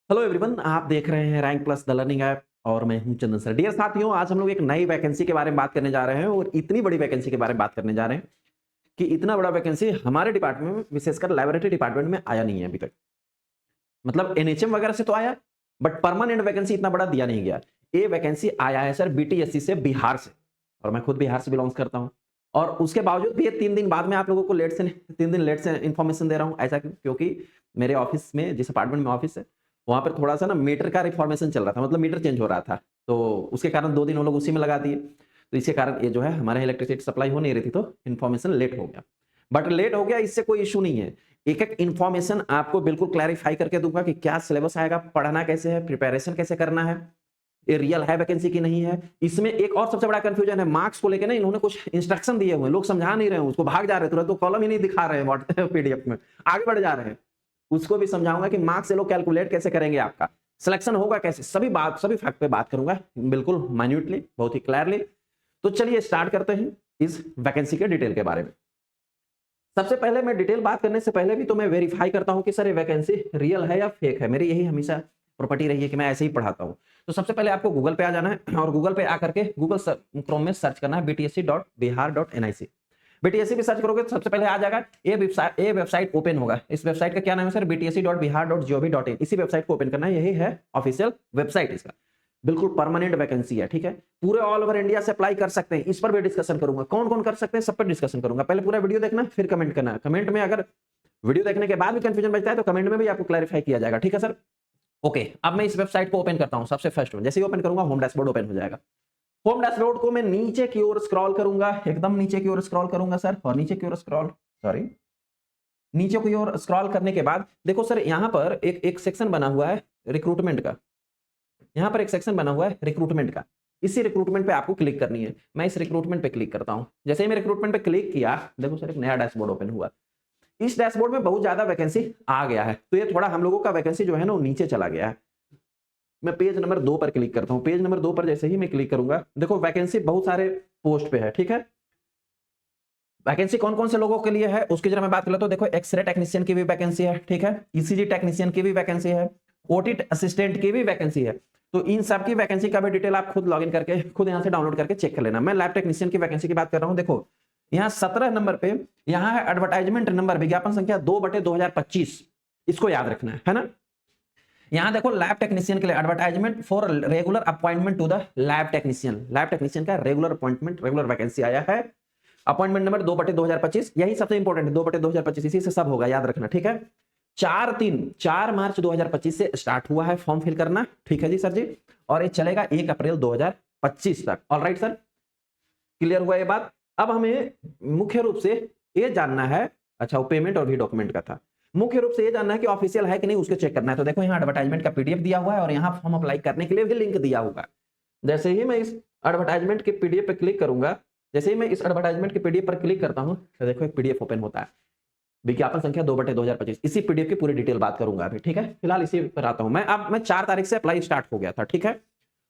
Hello everyone, आप देख रहे हैं rank plus the learning app और मैं हूं चंदन सर। डियर साथियों, आज हम लोग एक नई वैकेंसी के बारे में बात करने जा रहे हैं और इतनी बड़ी वैकेंसी के बारे में बात करने जा रहे हैं कि इतना बड़ा वैकेंसी हमारे डिपार्टमेंट में, विशेषकर लैबोरेटरी डिपार्टमेंट में आया नहीं है अभी तक। मतलब एनएचएम वगैरह से तो आया, बट परमानेंट वैकेंसी इतना बड़ा दिया नहीं गया। ये वैकेंसी आया है सर बीटीएससी से, बिहार से, और मैं खुद बिहार से बिलोंग्स करता हूँ। और उसके बावजूद भी ये 3 दिन बाद में आप लोगों को लेट से 3 दिन लेट से इन्फॉर्मेशन दे रहा हूँ। ऐसा क्यों? क्योंकि मेरे ऑफिस में, जिस अपार्टमेंट में ऑफिस है, वहां पर थोड़ा सा ना मीटर का रिफॉर्मेशन चल रहा था, मतलब मीटर चेंज हो रहा था। तो उसके कारण 2 दिन वो लोग उसी में लगा दिए। तो इसके कारण ये जो है हमारे इलेक्ट्रिसिटी सप्लाई हो नहीं रही थी, तो इन्फॉर्मेशन लेट हो गया। बट लेट हो गया, इससे कोई इशू नहीं है। एक एक इन्फॉर्मेशन आपको बिल्कुल क्लैरिफाई करके दूंगा कि क्या सिलेबस आएगा, पढ़ना कैसे है, प्रिपरेशन कैसे करना है, ये रियल है वैकेंसी की नहीं है। इसमें एक और सबसे बड़ा कंफ्यूजन है, मार्क्स को लेकर ना इन्होंने कुछ इंस्ट्रक्शन दिए हुए हैं, लोग समझा नहीं रहे हैं उसको, भाग जा रहे हैं तुरंत, तो कॉलम ही नहीं दिखा रहे हैं पीडीएफ में, आगे बढ़ जा रहे हैं। उसको भी समझाऊंगा कि मार्क्स से लोग कैलकुलेट कैसे करेंगे, आपका सिलेक्शन होगा कैसे, सभी फैक्ट पे बात करूंगा, बिल्कुल माइन्यूटली, बहुत ही क्लियरली। तो चलिए स्टार्ट करते हैं इस वैकेंसी के डिटेल के बारे में। सबसे पहले मैं डिटेल बात करने से पहले भी तो मैं वेरीफाई करता हूं कि सर ये वैकेंसी रियल है या फेक है। मेरी यही हमेशा प्रॉपर्टी रही है कि मैं ऐसे ही पढ़ाता हूं। तो सबसे पहले आपको गूगल पे आ जाना है और गूगल पे आकर के गूगल क्रोम में सर्च करना है btsc.bihar.nic। बीटीएससी भी सर्च करोगे तो सबसे पहले आ जाएगा ये वेबसाइट ओपन होगा। इस वेबसाइट का क्या नाम है सर? btsc.bihar.gov.in। इसी वेबसाइट को ओपन करना है, यही है ऑफिशियल वेबसाइट इसका। बिल्कुल परमानेंट वैकेंसी है, ठीक है। पूरे ऑल ओवर इंडिया से अप्लाई कर सकते हैं। इस पर भी डिस्कशन करूंगा, कौन कौन कर सकते हैं, सब पर डिस्कशन करूंगा। पहले पूरा वीडियो देखना, फिर कमेंट करना। कमेंट में अगर वीडियो देखने के बाद भी कंफ्यूजन बचता है तो कमेंट में भी आपको क्लैरिफाई किया जाएगा, ठीक है सर। ओके, अब मैं इस वेबसाइट को ओपन करता हूं। सबसे फर्स्ट जैसे ही ओपन करूंगा होम डैशबोर्ड ओपन हो जाएगा। होम डैशबोर्ड को मैं नीचे की ओर स्क्रॉल करूंगा, एकदम नीचे की ओर स्क्रॉल करूंगा सर, और नीचे की ओर नीचे की ओर स्क्रॉल करने के बाद देखो सर, यहां पर एक सेक्शन बना हुआ है रिक्रूटमेंट का। यहां पर एक सेक्शन बना हुआ है रिक्रूटमेंट का। इसी रिक्रूटमेंट पे आपको क्लिक करनी है। मैं इस रिक्रूटमेंट पे क्लिक करता हूं। जैसे ही मैं रिक्रूटमेंट पे क्लिक किया, देखो सर एक नया डैशबोर्ड ओपन हुआ। इस डैशबोर्ड में बहुत ज्यादा वैकेंसी आ गया है, तो ये थोड़ा हम लोगों का वैकेंसी जो है ना वो नीचे चला गया है। मैं पेज नंबर 2 पर क्लिक करता हूं। पेज नंबर 2 पर जैसे ही मैं क्लिक करूंगा, देखो वैकेंसी बहुत सारे पोस्ट पे है, ठीक है। वैकेंसी कौन कौन से लोगों के लिए है उसकी जरा मैं बात कर लेता हूं। देखो एक्सरे टेक्नीशियन की भी वैकेंसी है, ठीक है। ईसीजी टेक्नीशियन की भी वैकेंसी है, ओटी असिस्टेंट की भी वैकेंसी है। तो इन सब की वैकेंसी का भी डिटेल आप खुद लॉगिन करके, खुद यहां से डाउनलोड करके चेक कर लेना। मैं लैब टेक्नीशियन की वैकेंसी की बात कर रहा हूं। देखो यहाँ 17 नंबर पे यहाँ है एडवर्टाइजमेंट नंबर, विज्ञापन संख्या 2/2025। इसको याद रखना है ना। यहाँ देखो लैब टेक्नीशियन के लिए advertisement for regular appointment to the lab technician. Lab technician का रेगुलर अपॉइंटमेंट, रेगुलर वैकेंसी आया है। अपॉइंटमेंट नंबर 2/2025, यही सबसे इंपॉर्टेंट है। 2/2025 इसी से सब होगा, याद रखना, ठीक है। 4 मार्च 2025 से स्टार्ट हुआ है फॉर्म फिल करना, ठीक है जी सर जी। और ये चलेगा 1 अप्रैल 2025 तक। ऑलराइट सर, क्लियर हुआ ये बात। अब हमें मुख्य रूप से ये जानना है, अच्छा वो पेमेंट और भी डॉक्यूमेंट का था। मुख्य रूप से ये जानना है कि ऑफिशियल है कि नहीं, उसके चेक करना है। तो देखो यहाँ एडवर्टाइजमेंट का पीडीएफ दिया हुआ है और यहाँ फॉर्म अप्लाई करने के लिए भी लिंक दिया होगा। जैसे ही मैं इस एडवर्टाइजमेंट के पीडीएफ पे क्लिक करूंगा, जैसे ही मैं इस एडवर्टाइजमेंट के पीडीएफ पर क्लिक करता हूं तो देखो एक पीडीएफ ओपन होता है, विज्ञापन संख्या 2/2025। इसी पीडीएफ की पूरी डिटेल बात करूंगा अभी, ठीक है। फिलहाल इसी पर आता हूं मैं। अब मैं 4 तारीख से अप्लाई स्टार्ट हो गया था, ठीक है।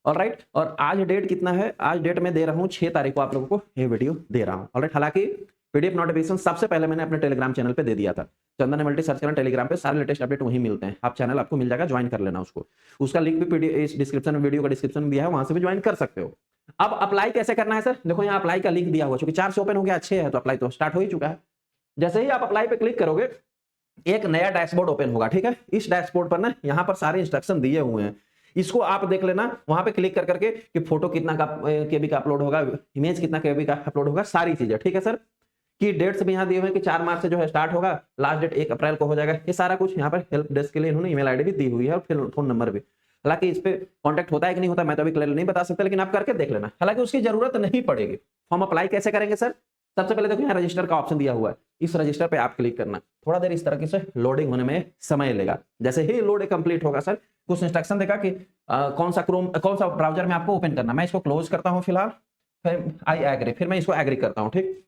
ऑलराइट, और आज डेट कितना है? आज डेट में दे रहा हूं 6 तारीख को आप लोगों को ये वीडियो दे रहा हूं। ऑलराइट, हालांकि पीडीएफ नोटिफिकेशन सबसे पहले मैंने अपने टेलीग्राम चैनल पे दे दिया था। चंदन मल्टी सर्च करना टेलीग्राम पे, सारे लेटेस्ट अपडेट वहीं मिलते हैं। आप चैनल आपको मिल जाएगा, ज्वाइन कर लेना उसको। उसका लिंक भी पीडीएफ इस डिस्क्रिप्शन में, वीडियो का डिस्क्रिप्शन में दिया है, वहां से भी ज्वाइन कर सकते हो। अब अप्लाई कैसे करना है सर? देखो यहाँ अप्लाई का लिंक दिया हुआ, चूंकि 4 से ओपन हो गया, 6 है तो अप्लाई तो स्टार्ट हो ही चुका है। जैसे ही आप अप्लाई पे क्लिक करोगे एक नया डैशबोर्ड ओपन होगा, ठीक है। इस डैशबोर्ड पर ना यहाँ पर सारे इंस्ट्रक्शन दिए हुए हैं, इसको आप देख लेना। वहां पे क्लिक कर करके कि फोटो कितना का केबी का अपलोड होगा, इमेज कितना केबी का अपलोड होगा, सारी चीजें, ठीक है सर। की डेट्स भी यहाँ दिए हुए हैं कि 4 मार्च से जो है स्टार्ट होगा, लास्ट डेट 1 अप्रैल को हो जाएगा। ये सारा कुछ यहाँ पर हेल्प डेस्क के लिए इन्होंने ईमेल आईडी भी दी हुई है और फिर फोन नंबर भी। हालांकि इस पे कांटेक्ट होता है कि नहीं होता मैं तो अभी क्लियर नहीं बता सकता, लेकिन आप करके देख लेना। हालांकि उसकी जरूरत नहीं पड़ेगी। फॉर्म अप्लाई कैसे करेंगे सर? सबसे पहले देखो यहाँ रजिस्टर का ऑप्शन दिया हुआ है, इस रजिस्टर पे आप क्लिक करना। थोड़ा देर इस तरह से लोडिंग होने में समय लेगा। जैसे ही लोड कंप्लीट होगा सर, कुछ इंस्ट्रक्शन देगा कि कौन सा ब्राउजर में आपको ओपन करना। मैं इसको क्लोज करता हूँ फिलहाल, फिर आई एग्री, फिर मैं इसको एग्री करता हूँ, ठीक।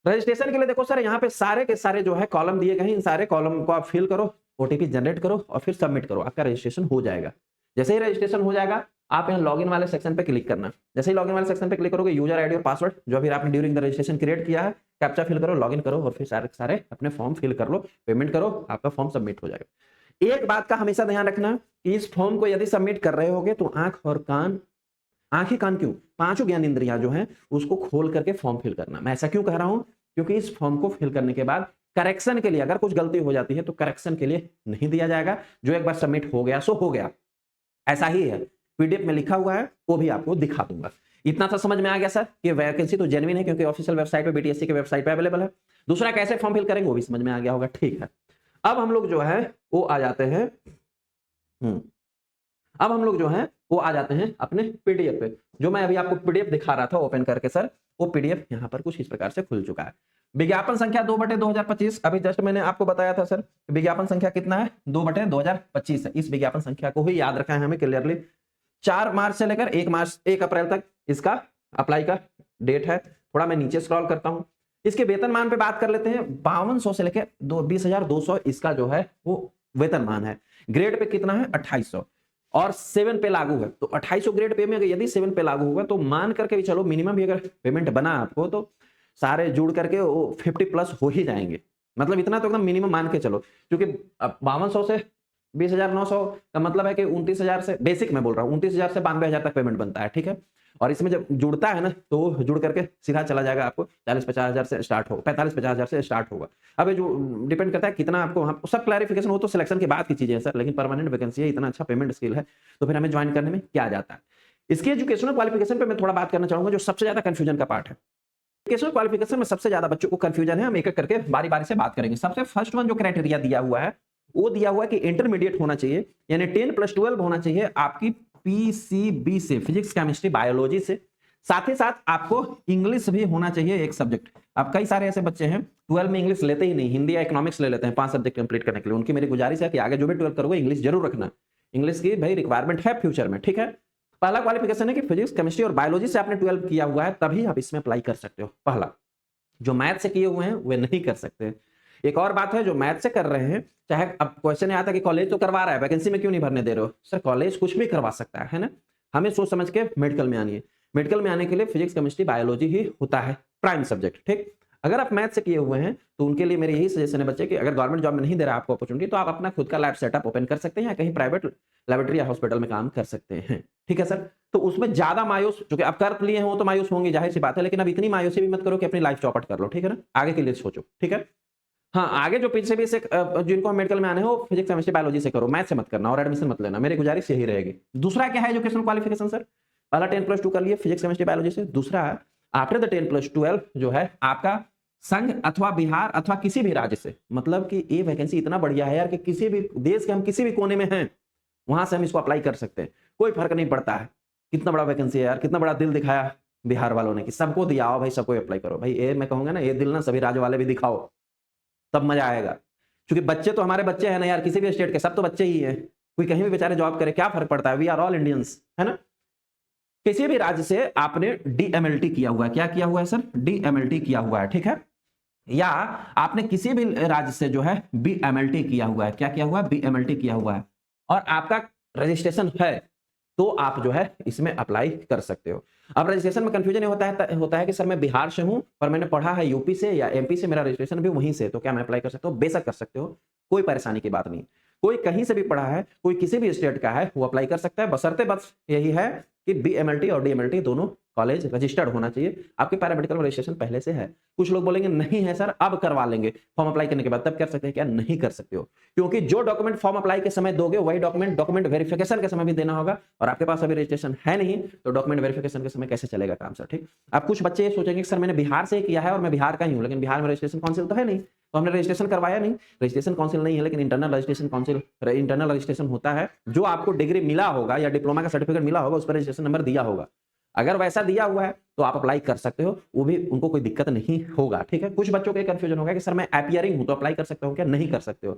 रजिस्ट्रेशन के लिए देखो सर यहाँ पे सारे के सारे जो है कॉलम दिए गए हैं, इन सारे कॉलम को आप फिल करो, ओटीपी जनरेट करो और फिर सबमिट करो, आपका रजिस्ट्रेशन हो जाएगा। जैसे ही रजिस्ट्रेशन हो जाएगा, आप यहाँ लॉगिन वाले सेक्शन पे क्लिक करना। जैसे ही लॉगिन वाले सेक्शन पे क्लिक करोगे, यूजर आईडी और पासवर्ड जो भी आपने ड्यूरिंग द रजिस्ट्रेशन क्रिएट किया है, कैप्चा फिल करो, लॉगिन करो और फिर सारे सारे अपने फॉर्म फिल कर लो, पेमेंट करो, आपका फॉर्म सबमिट हो जाएगा। एक बात का हमेशा ध्यान रखना कि इस फॉर्म को यदि सबमिट कर रहे होगे तो आंख और कान, आंखें कान क्यों, पांचों ज्ञान इंद्रियां जो हैं उसको खोल करके फॉर्म फिल करना। मैं ऐसा क्यों कह रहा हूं, क्योंकि इस फॉर्म को फिल करने के बाद करेक्शन के लिए अगर कुछ गलती हो जाती है तो करेक्शन के लिए नहीं दिया जाएगा। जो एक बार सबमिट हो गया सो हो गया, ऐसा ही है। पीडीएफ में लिखा हुआ है वो भी आपको दिखा दूंगा। इतना सा समझ में आ गया सर कि वैकेंसी तो जेन्युइन है क्योंकि ऑफिशियल वेबसाइट पे, बीटीएससी के वेबसाइट पे अवेलेबल है। दूसरा कैसे फॉर्म फिल करेंगे वो भी समझ में आ गया होगा, ठीक है। अब हम लोग जो है वो आ जाते हैं अब हम लोग जो हैं वो आ जाते हैं अपने पीडीएफ पे। जो मैं अभी आपको पीडीएफ दिखा रहा था ओपन करके सर, वो पीडीएफ यहाँ पर कुछ इस प्रकार से खुल चुका है। विज्ञापन संख्या 2/2025, अभी जस्ट मैंने आपको बताया था सर विज्ञापन संख्या कितना है, 2/2025 है। इस विज्ञापन संख्या को ही याद रखा है हमें क्लियरली। 4 मार्च से लेकर 1 अप्रैल तक इसका अप्लाई का डेट है। थोड़ा मैं नीचे स्क्रॉल करता हूं, इसके वेतनमान पे बात कर लेते हैं। 5200 से लेकर 20,200 इसका जो है वो वेतनमान है। ग्रेड पे कितना है, 2800 और 7 पे लागू है। तो 2800 ग्रेड पे में अगर यदि 7 पे लागू होगा तो मान करके भी चलो मिनिमम भी अगर पेमेंट बना आपको तो सारे जुड़ करके वो 50 प्लस हो ही जाएंगे। मतलब इतना तो एकदम मिनिमम मान के चलो, क्योंकि 5200 से 20,900 का मतलब है कि 29,000 से, बेसिक मैं बोल रहा हूँ, 29,000 से 92,000 तक पेमेंट बनता है, ठीक है। और इसमें जब जुड़ता है ना तो जुड़ करके सीधा चला जाएगा आपको 40-50,000 से स्टार्ट होगा, 45-50,000 से स्टार्ट होगा। अब ये जो डिपेंड करता है कितना आपको, वहाँ सब क्लैरिफिकेशन हो तो सिलेक्शन के बाद की चीजें हैं सर, लेकिन परमानेंट वैकेंसी है, इतना अच्छा पेमेंट स्किल है तो फिर हमें ज्वाइन करने में क्या जाता है। इसकी एजुकेशनल क्वालिफिकेशन पे मैं थोड़ा बात करना चाहूंगा, जो सबसे ज्यादा कंफ्यूजन का पार्ट है। एजुकेशनल क्वालिफिकेशन में सबसे ज्यादा बच्चों को कंफ्यूजन है, हम एक एक करके बारी बारी से बात करेंगे। सबसे फर्स्ट वन जो क्राइटेरिया दिया हुआ है वो दिया हुआ है कि इंटरमीडिएट होना चाहिए, यानी 10+12 होना चाहिए आपकी पीसीबी से, फिजिक्स केमिस्ट्री बायोलॉजी से। साथ ही साथ आपको इंग्लिश भी होना चाहिए एक सब्जेक्ट। अब कई सारे ऐसे बच्चे हैं 12 में इंग्लिश लेते ही नहीं, हिंदी या इकोनॉमिक्स ले लेते हैं 5 सब्जेक्ट कंप्लीट करने के लिए। उनकी मेरी गुजारिश है कि आगे जो भी 12 करोगे इंग्लिश जरूर रखना, इंग्लिश की भाई रिक्वायरमेंट है फ्यूचर में, ठीक है। पहला क्वालिफिकेशन है कि फिजिक्स केमिस्ट्री और बायोलॉजी से आपने 12 किया हुआ है, तभी आप इसमें अप्लाई कर सकते हो। पहला, जो मैथ से किए हुए हैं वे नहीं कर सकते। एक और बात है, जो मैथ से कर रहे हैं, चाहे अब क्वेश्चन आता कि कॉलेज तो करवा रहा है, वैकेंसी में क्यों नहीं भरने दे रहे हो, सर कॉलेज कुछ भी करवा सकता है ना। हमें सोच समझ के मेडिकल में आनी है। मेडिकल में आने के लिए फिजिक्स केमिस्ट्री बायोलॉजी ही होता है प्राइम सब्जेक्ट, ठीक। अगर आप मैथ से किए हुए हैं तो उनके लिए मेरे यही सजेशन है बच्चे कि अगर गवर्नमेंट जॉब में नहीं दे रहा आपको अपॉर्चुनिटी तो आप अपना खुद का लैब सेटअप ओपन कर सकते हैं या कहीं प्राइवेट लेबोरेटरी या हॉस्पिटल में काम कर सकते हैं, ठीक है सर। तो उसमें ज्यादा मायूस, जो कि आप कर लिए हो तो मायूस होंगे, जाहिर सी बात है, लेकिन अब इतनी मायूसी भी मत करो कि अपनी लाइफ चौपट कर लो, ठीक है ना। आगे के लिए सोचो, ठीक है। हाँ, आगे जो पीछे भी से जिनको मेडिकल में आने हो फिजिक्स केमिस्ट्री बायोलॉजी से करो, मैथ से मत करना और एडमिशन मत लेना, मेरी गुजारिश यही रहेगी। दूसरा क्या है एजुकेशन क्वालिफिकेशन सर, पहला 10+2 कर लिए फिजिक्स केमिस्ट्री बायोलॉजी से। दूसरा आफ्टर द 10+12 जो है आपका संघ अथवा बिहार अथवा किसी भी राज्य से, मतलब कि ये वैकेंसी इतना बढ़िया है यार कि किसी भी देश के हम किसी भी कोने में हैं वहां से हम इसको अप्लाई कर सकते हैं, कोई फर्क नहीं पड़ता है। कितना बड़ा वैकेंसी है यार, कितना बड़ा दिल दिखाया बिहार वालों ने कि सबको दिया, आओ भाई सबको अप्लाई करो। भाई ये मैं कहूंगा ना, ये दिल ना सभी राज्य वाले भी दिखाओ, तब मजा आएगा। क्योंकि बच्चे तो हमारे बच्चे हैं ना यार, किसी भी स्टेट के सब तो बच्चे ही हैं, कोई कहीं भी बेचारे जॉब करे क्या फर्क पड़ता है, वी आर ऑल इंडियंस, है ना। किसी भी राज्य से आपने डीएमएलटी किया हुआ है, क्या किया हुआ है सर, डीएमएलटी किया हुआ है, ठीक है। या आपने किसी भी राज्य से जो है बीएमएलटी किया हुआ है, क्या किया हुआ है, बीएमएलटी किया हुआ है, और आपका रजिस्ट्रेशन है तो आप जो है इसमें अप्लाई कर सकते हो। अब रजिस्ट्रेशन में कंफ्यूजन होता है कि सर मैं बिहार से हूं पर मैंने पढ़ा है यूपी से या एमपी से, मेरा रजिस्ट्रेशन भी वहीं से, तो क्या मैं अप्लाई कर सकता हूं? बेशक कर सकते हो, कोई परेशानी की बात नहीं। कोई कहीं से भी पढ़ा है, कोई किसी भी स्टेट का है, वो अप्लाई कर सकता है, बशर्ते बस यही है कि बीएमएलटी और डीएमएलटी दोनों कॉलेज रजिस्टर्ड होना चाहिए। आपके पैरामेडिकल में रजिस्ट्रेशन पहले से है। कुछ लोग बोलेंगे नहीं है सर अब करवा लेंगे, फॉर्म अप्लाई करने के बाद, तब कर सकते हैं क्या? नहीं कर सकते हो, क्योंकि जो डॉक्यूमेंट फॉर्म अप्लाई के समय दोगे वही डॉक्यूमेंट वेरिफिकेशन के समय भी देना होगा, और आपके पास अभी रजिस्ट्रेशन है नहीं तो डॉक्यूमेंट वेरिफिकेशन के समय कैसे चलेगा काम सर, ठीक। अब कुछ बच्चे ये सोचेंगे सर मैंने बिहार से किया है और मैं बिहार का ही हूं, लेकिन बिहार में रजिस्ट्रेशन काउंसिल तो है नहीं, तो हमने रजिस्ट्रेशन करवाया नहीं। रजिस्ट्रेशन काउंसिल नहीं है, लेकिन internal registration council, internal registration होता है, जो आपको डिग्री मिला होगा या डिप्लोमा का सर्टिफिकेट मिला होगा उस पर रजिस्ट्रेशन नंबर दिया होगा। अगर वैसा दिया हुआ है तो आप अप्लाई कर सकते हो, वो भी उनको कोई दिक्कत नहीं होगा, ठीक है। कुछ बच्चों को कंफ्यूजन होगा कि सर मैं अपीयरिंग हूं तो अप्लाई कर सकता हूं क्या? नहीं कर सकते हो,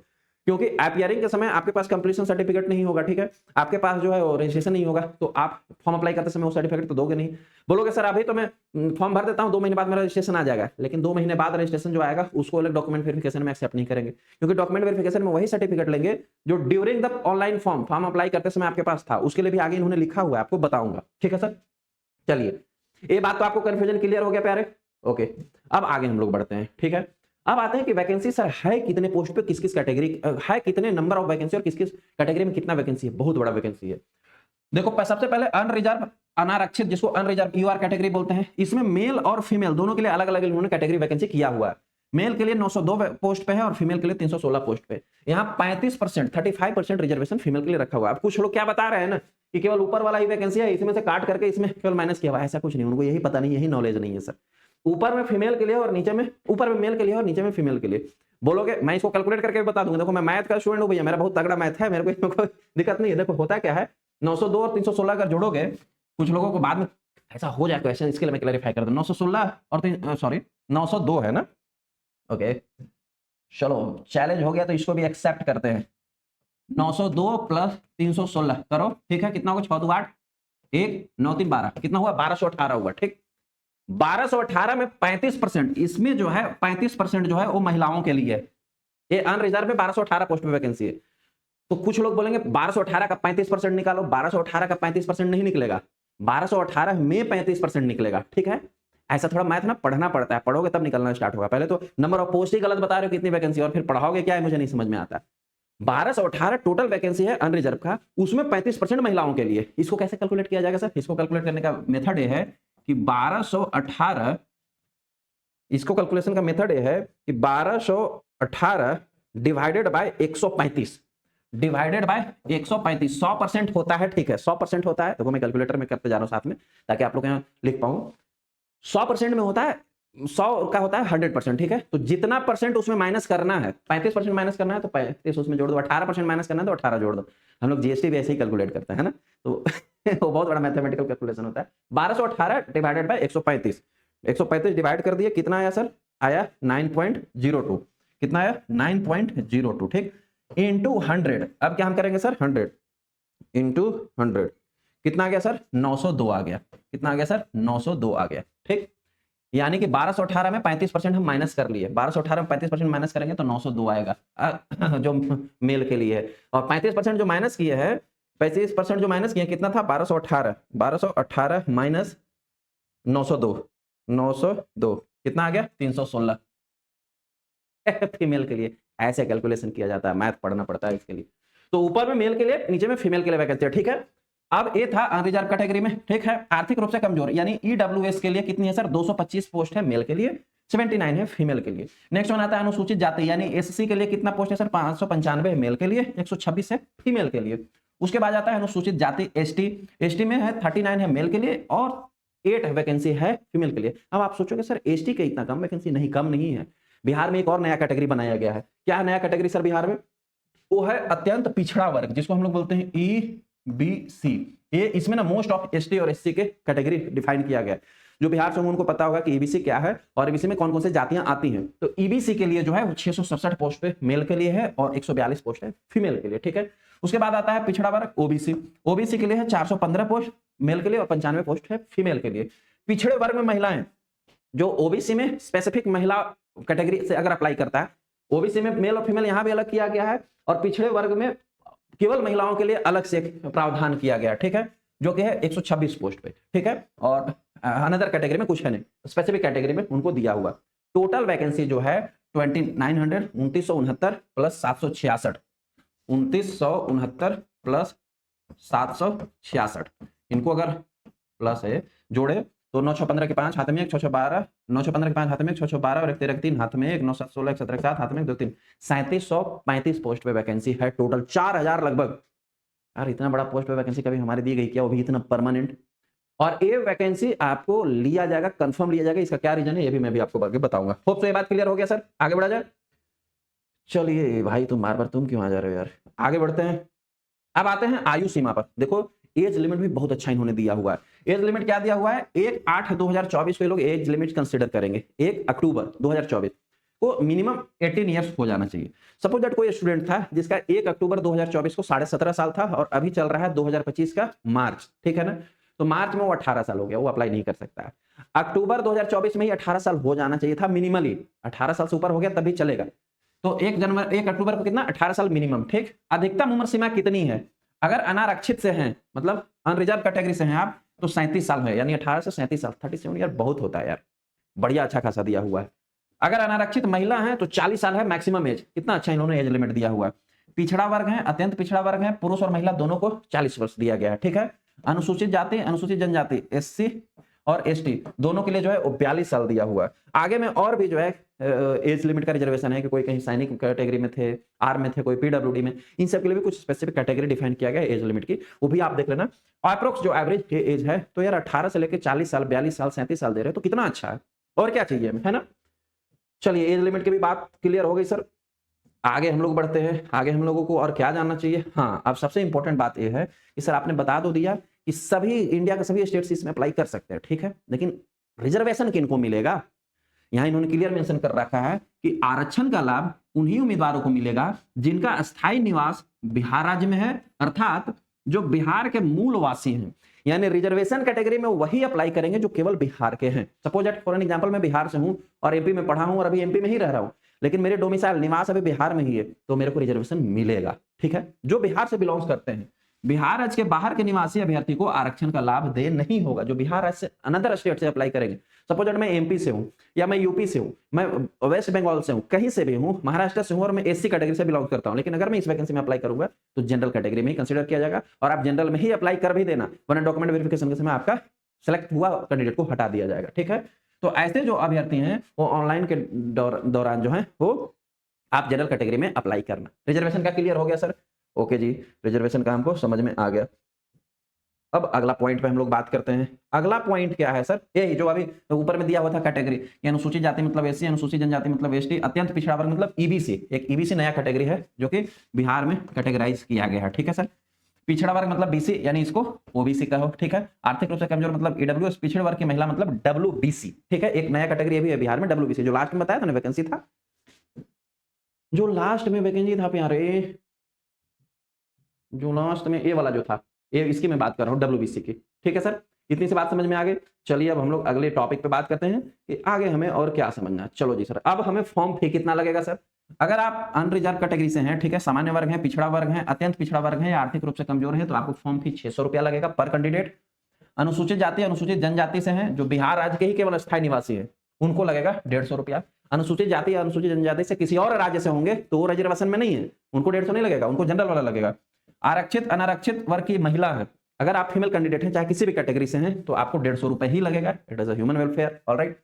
क्योंकि अपीयरिंग के समय आपके पास कंप्लीशन सर्टिफिकेट नहीं होगा, ठीक है। आपके पास जो है रजिस्ट्रेशन नहीं होगा, तो आप फॉर्म अप्लाई करते समय वो सर्टिफिकेट तो दोगे नहीं। बोलोगे सर अभी तो मैं फॉर्म भर देता हूं, 2 महीने बाद मेरा रजिस्ट्रेशन आ जाएगा, लेकिन 2 महीने बाद रजिस्ट्रेशन जो आएगा उसको अलग डॉक्यूमेंट वेरिफिकेशन में एक्सेप्ट नहीं करेंगे, क्योंकि डॉक्यूमेंट वेरिफिकेशन में वही सर्टिफिकेट लेंगे जो during the online form apply करते समय आपके पास था, उसके लिए भी आगे इन्होंने लिखा हुआ है, आपको बताऊंगा, ठीक है सर। चलिए, ये बात तो आपको कंफ्यूजन क्लियर हो गया प्यारे, ओके। अब आगे हम लोग बढ़ते हैं, ठीक है। अब आते हैं कि वैकेंसी सर है कितने पोस्ट पे, किस किस कैटेगरी है, कितने नंबर ऑफ वैकेंसी और किस किस कैटेगरी में कितना वैकेंसी है। बहुत बड़ा वैकेंसी है। देखो सबसे पहले अनरिजर्व अनारक्षित, जिसको अनरिजर्व यूआर कैटेगरी बोलते हैं, इसमें मेल और फीमेल दोनों के लिए अलग अलग इन्होंने कैटेगरी वैकेंसी किया हुआ है। मेल के लिए 902 पोस्ट पे है और फीमेल के लिए 316 पोस्ट पे। यहाँ 35% 35% रिजर्वेशन फीमेल के लिए रखा हुआ है। अब कुछ लोग क्या बता रहे हैं ना कि केवल ऊपर वाला ही वैकेंसी है, इसमें से काट करके इसमें केवल माइनस किया हुआ है। ऐसा कुछ नहीं, उनको यही पता नहीं, यही नॉलेज नहीं है सर। ऊपर में फीमेल के लिए और नीचे में, ऊपर में मेल के लिए और नीचे में फीमेल के लिए। बोलोगे मैं इसको कैलकुलेट करके बता दूंगा। देखो मैं मैथ का स्टूडेंट हूँ भैया, मेरा बहुत तगड़ा मैथ है, मेरे को इसमें कोई दिक्कत नहीं है। देखो होता क्या है, 902 और 316 अगर जोड़ोगे, कुछ लोगों को बाद में ऐसा हो जाए क्वेश्चन, इसके लिए मैं क्लैरिफाई कर दूं। 916 और सॉरी 902 है ना, ओके चलो चैलेंज हो गया तो इसको भी एक्सेप्ट करते हैं। 902 प्लस 316 करो, ठीक है, कितना होगा, 6 2 8 1 9 3 12, कितना हुआ 1218 हुआ, ठीक। 1218 में 35%, इसमें जो है 35% जो है वो महिलाओं के लिए है। ये अनरिजर्व में 1218 पोस्ट पे वैकेंसी है। तो कुछ लोग बोलेंगे 1218 का 35% निकालो, 1218 का 35% नहीं निकलेगा, 1218 में 35% निकलेगा, ठीक है। ऐसा थोड़ा मैथ ना पढ़ना पड़ता है, पढ़ोगे तब निकलना स्टार्ट होगा। पहले तो नंबर ऑफ पोस्ट ही गलत बता रहे हो कितनी वैकेंसी, और फिर पढ़ाओगे क्या है मुझे नहीं समझ में आता। 1218 टोटल वैकेंसी है अनरिजर्व का, उसमें 35% महिलाओं के लिए। इसको कैसे कैलकुलेट किया जाएगा सर? इसको कैलकुलेट करने का मेथड ये है कि 1218, इसको कैलकुलेशन का मेथड ये है कि 1218 डिवाइडेड बाय 135 डिवाइडेड बाय 135, 100% होता है, ठीक है 100% होता है। देखो मैं कैलकुलेटर में करते जा रहा हूं साथ में ताकि आप लोग यहाँ लिख पाऊं। 100% में होता है, 100 का होता है 100%, ठीक है। तो जितना परसेंट उसमें माइनस करना है, 35% माइनस करना है तो 35 उसमें जोड़ दो, 18% माइनस करना है तो 18 जोड़ दो। हम लोग जीएसटी भी ऐसे ही कैलकुलेट करते हैं ना, तो वो बहुत बड़ा मैथमेटिकल कैलकुलेशन होता है। 1218 डिवाइडेड बाय 135, 135 डिवाइड कर दिए, कितना आया सर? आया 9.02, कितना आया 9.02, ठीक, इंटू 100। अब क्या हम करेंगे सर? 100 इंटू 100, कितना आ गया सर? 902 आ गया। कितना आ गया सर? 902 आ गया, ठीक। यानी कि 1218 में 35% हम माइनस कर लिए, 1218 में 35% माइनस करेंगे तो 902 आएगा जो मेल के लिए है। और 35% जो माइनस किए हैं, 35% जो माइनस किए कितना था? 1218 माइनस 902, 902 कितना आ गया? 316 फीमेल के लिए। ऐसे कैलकुलेशन किया जाता है, मैथ पढ़ना पड़ता है इसके लिए। तो ऊपर में मेल के लिए, नीचे में फीमेल के लिए वैकेंसी है, ठीक है। अब ये था अनरिजर्व कैटेगरी में, ठीक है। आर्थिक रूप से कमजोर यानी ईडब्ल्यूएस के लिए कितनी है सर? 225 पोस्ट है मेल के लिए, 79 है फीमेल के लिए। नेक्स्ट वन आता है अनुसूचित जाति यानी एससी के लिए कितना पोस्ट है सर? 595 मेल के लिए, 126 है फीमेल के लिए। उसके बाद आता है अनुसूचित जाति एसटी, एसटी में है 39 है मेल के लिए और 8 वैकेंसी है फीमेल के लिए। अब आप सोचोगे सर एसटी के इतना कम वैकेंसी? नहीं, कम नहीं है। बिहार में एक और नया कैटेगरी बनाया गया है। क्या है नया कैटेगरी सर बिहार में? वो है अत्यंत पिछड़ा वर्ग, जिसको हम लोग बोलते हैं ईबीसी। ये इसमें ना मोस्ट ऑफ एसटी और एससी के कैटेगरी डिफाइन किया गया है। जो बिहार से उनको पता होगा कि ईबीसी क्या है और ईबीसी में कौन कौन से जातियां आती हैं। तो ईबीसी के लिए जो है 667 पोस्ट पे मेल के लिए है और 142 पोस्ट है फीमेल के लिए, ठीक है। उसके बाद आता है पिछड़ा वर्ग ओबीसी, ओबीसी के लिए है 415 पोस्ट मेल के लिए और 95 पोस्ट है फीमेल के लिए। पिछड़े वर्ग में महिलाएं, जो ओबीसी में स्पेसिफिक महिला कैटेगरी से अगर अप्लाई करता है, ओबीसी में मेल और फीमेल यहां भी अलग किया गया है और पिछड़े वर्ग में केवल महिलाओं के लिए अलग से एक प्रावधान किया गया, ठीक है, जो कि है 126 पोस्ट पे, ठीक है। और अनदर कैटेगरी में कुछ है नहीं, स्पेसिफिक कैटेगरी में उनको दिया हुआ। टोटल वैकेंसी जो है 2969 प्लस 766, 2969 प्लस 766, इनको अगर प्लस है जोड़े तो 9 6 15 के 5 हाथ में 1 6 6 12, 9 6 15 के 5 हाथ में 1 6 6 12 और 1 13 के 3 हाथ में 1 9 7 16 1 17 के 7 हाथ में 2 3, 3735 पोस्ट पे वैकेंसी है टोटल, 4000 लगभग। यार इतना बड़ा पोस्ट पे वैकेंसी कभी हमारी दी गई क्या, वो भी इतना परमानेंट? और ये वैकेंसी आपको लिया जाएगा, कंफर्म लिया जाएगा। इसका क्या रीजन है ये भी मैं भी आपको आगे बताऊंगा। होप तो ये बात क्लियर हो गया सर, आगे बढ़ा जाए। चलिए भाई तुम बार बार तुम क्यों आ जा रहे हो यार, आगे बढ़ते हैं। अब आते हैं आयु सीमा पर। देखो एज लिमिट भी बहुत अच्छा इन्होंने दिया हुआ है। एज लिमिट क्या दिया हुआ है? 1/8/2024 को ये लोग एज लिमिट कंसीडर करेंगे। 1 अक्टूबर 2024 को मिनिमम 18 ईयर्स हो जाना चाहिए। सपोज दैट कोई स्टूडेंट था जिसका 1 अक्टूबर 2024 को 17.5 साल था और अभी चल रहा है 2025 का मार्च, ठीक है ना, तो मार्च में वो 18 साल हो गया, वो अप्लाई नहीं कर सकता है। अक्टूबर 2024 में ही 18 साल हो जाना चाहिए था मिनिमली, 18 साल से ऊपर हो गया तभी चलेगा। तो 1 अक्टूबर को कितना? 18 साल मिनिमम, ठीक। अधिकतम उम्र सीमा कितनी है? अगर अनारक्षित से हैं, मतलब अनरिजर्व कैटेगरी से हैं आप, तो 37 साल है, यानी 18 से 37 साल, 37 ईयर बहुत होता है यार, बढ़िया अच्छा खासा दिया हुआ है। अगर अनारक्षित महिला है तो 40 साल है मैक्सिमम एज। कितना अच्छा इन्होंने एज लिमिट दिया हुआ है। पिछड़ा वर्ग है, अत्यंत पिछड़ा वर्ग है, पुरुष और महिला दोनों को 40 वर्ष दिया गया है, ठीक है। अनुसूचित जाति, अनुसूचित जनजाति, एससी और एसटी दोनों के लिए जो है 42 साल दिया हुआ है। आगे में और भी जो है एज लिमिट का रिजर्वेशन है कि कोई कहीं सैनिक कैटेगरी में थे, आर्म में थे, कोई पीडब्ल्यूडी में, इन सब के लिए भी कुछ स्पेसिफिक कैटेगरी डिफाइन किया गया है एज लिमिट की, वो भी आप देख लेना। अप्रोक्स जो एवरेज एज है तो यार 18 से लेकर 40 साल, 42 साल, 37 साल दे रहे हैं, तो कितना अच्छा है, और क्या चाहिए हमें, है ना। चलिए एज लिमिट की भी बात क्लियर हो गई सर। आगे हम लोग बढ़ते हैं, आगे हम लोगों को और क्या जानना चाहिए। हाँ, अब सबसे इंपॉर्टेंट बात यह है कि सर आपने बता तो दिया कि सभी इंडिया के सभी स्टेट्स इसमें अप्लाई कर सकते हैं, ठीक है, लेकिन रिजर्वेशन किनको मिलेगा। यहां इन्होंने क्लियर मेंशन कर रखा है कि आरक्षण का लाभ उन्हीं उम्मीदवारों को मिलेगा जिनका स्थायी निवास बिहार राज्य में है, अर्थात जो बिहार के मूलवासी हैं। यानी रिजर्वेशन कैटेगरी में वही अप्लाई करेंगे जो केवल बिहार के हैं। Suppose that for an example मैं बिहार से हूं और एमपी में पढ़ा हूं और अभी एमपी में ही रह रहा हूं, लेकिन मेरे डोमिसाइल निवास अभी बिहार में ही है, तो मेरे को रिजर्वेशन मिलेगा, ठीक है। जो बिहार से बिलोंग्स करते हैं, बिहार राज्य के बाहर के निवासी अभ्यर्थी को आरक्षण का लाभ दे नहीं होगा। जो बिहार राज्य से अनदर स्टेट से अप्लाई करेंगे, सपोज दैट मैं एमपी से हूं या मैं यूपी से हूं, मैं वेस्ट बंगाल से हूं, कहीं से भी हूं, महाराष्ट्र से हूं और मैं एससी कैटेगरी से बिलोंग करता हूं, लेकिन अगर मैं इस वैकेंसी में अप्लाई करूंगा तो जनरल कैटेगरी में ही कंसीडर किया जाएगा और आप जनरल में ही अप्लाई कर भी देना, वरना डॉक्यूमेंट वेरिफिकेशन के समय आपका सेलेक्ट हुआ कैंडिडेट को हटा दिया जाएगा, ठीक है। तो ऐसे जो अभ्यर्थी हैं वो ऑनलाइन के दौरान जो है वो आप जनरल कैटेगरी में अप्लाई करना। रिजर्वेशन का क्लियर हो गया सर, ओके जी, रिजर्वेशन का हमको समझ में आ गया। अब अगला पॉइंट पे हम लोग बात करते हैं। अगला पॉइंट क्या है सर, यही जो अभी ऊपर में दिया हुआ था कैटेगरी, अनुसूचित जाति मतलब एससी, अनुसूचित जनजाति मतलब एसटी, अत्यंत पिछड़ा वर्ग मतलब ईबीसी। एक ईबीसी नया कैटेगरी है जो कि बिहार में कैटेगराइज किया गया है, ठीक है सर। पिछड़ा वर्ग मतलब बीसी, यानी इसको ओबीसी कहो, ठीक है। आर्थिक रूप से कमजोर मतलब ईडब्ल्यूएस, पिछड़े वर्ग की महिला मतलब डब्ल्यूबीसी, ठीक है। एक नया कैटेगरी भी है बिहार में डब्ल्यूबीसी, जो लास्ट में बताया था ना वैकेंसी था, जो लास्ट में वैकेंसी था प्यारे, जो लास्ट में ए वाला जो था, ये इसकी मैं बात कर रहा हूँ डब्ल्यूबीसी की, ठीक है सर। इतनी सी बात समझ में आ गई। चलिए अब हम लोग अगले टॉपिक पे बात करते हैं कि आगे हमें और क्या समझना है। चलो जी सर, अब हमें फॉर्म फी कितना लगेगा सर। अगर आप अनरिजर्व कैटेगरी से हैं, ठीक है, सामान्य वर्ग है, पिछड़ा वर्ग है, अत्यंत पिछड़ा वर्ग है या आर्थिक रूप से कमजोर है, तो आपको फॉर्म फी 600 रुपया लगेगा पर कैंडिडेट। अनुसूचित जाति, अनुसूचित जनजाति से हैं, जो बिहार राज्य के ही केवल स्थायी निवासी है, उनको लगेगा 150 रुपया। अनुसूचित जाति या अनुसूचित जनजाति से किसी और राज्य से होंगे तो वो रिजर्वेशन में नहीं है, उनको 150 नहीं लगेगा, उनको जनरल वाला लगेगा। आरक्षित अनारक्षित वर्ग की महिला है, अगर आप फीमेल कैंडिडेट हैं चाहे किसी भी कैटेगरी से हैं तो आपको 150 रुपए ही लगेगा। It is a human welfare, alright.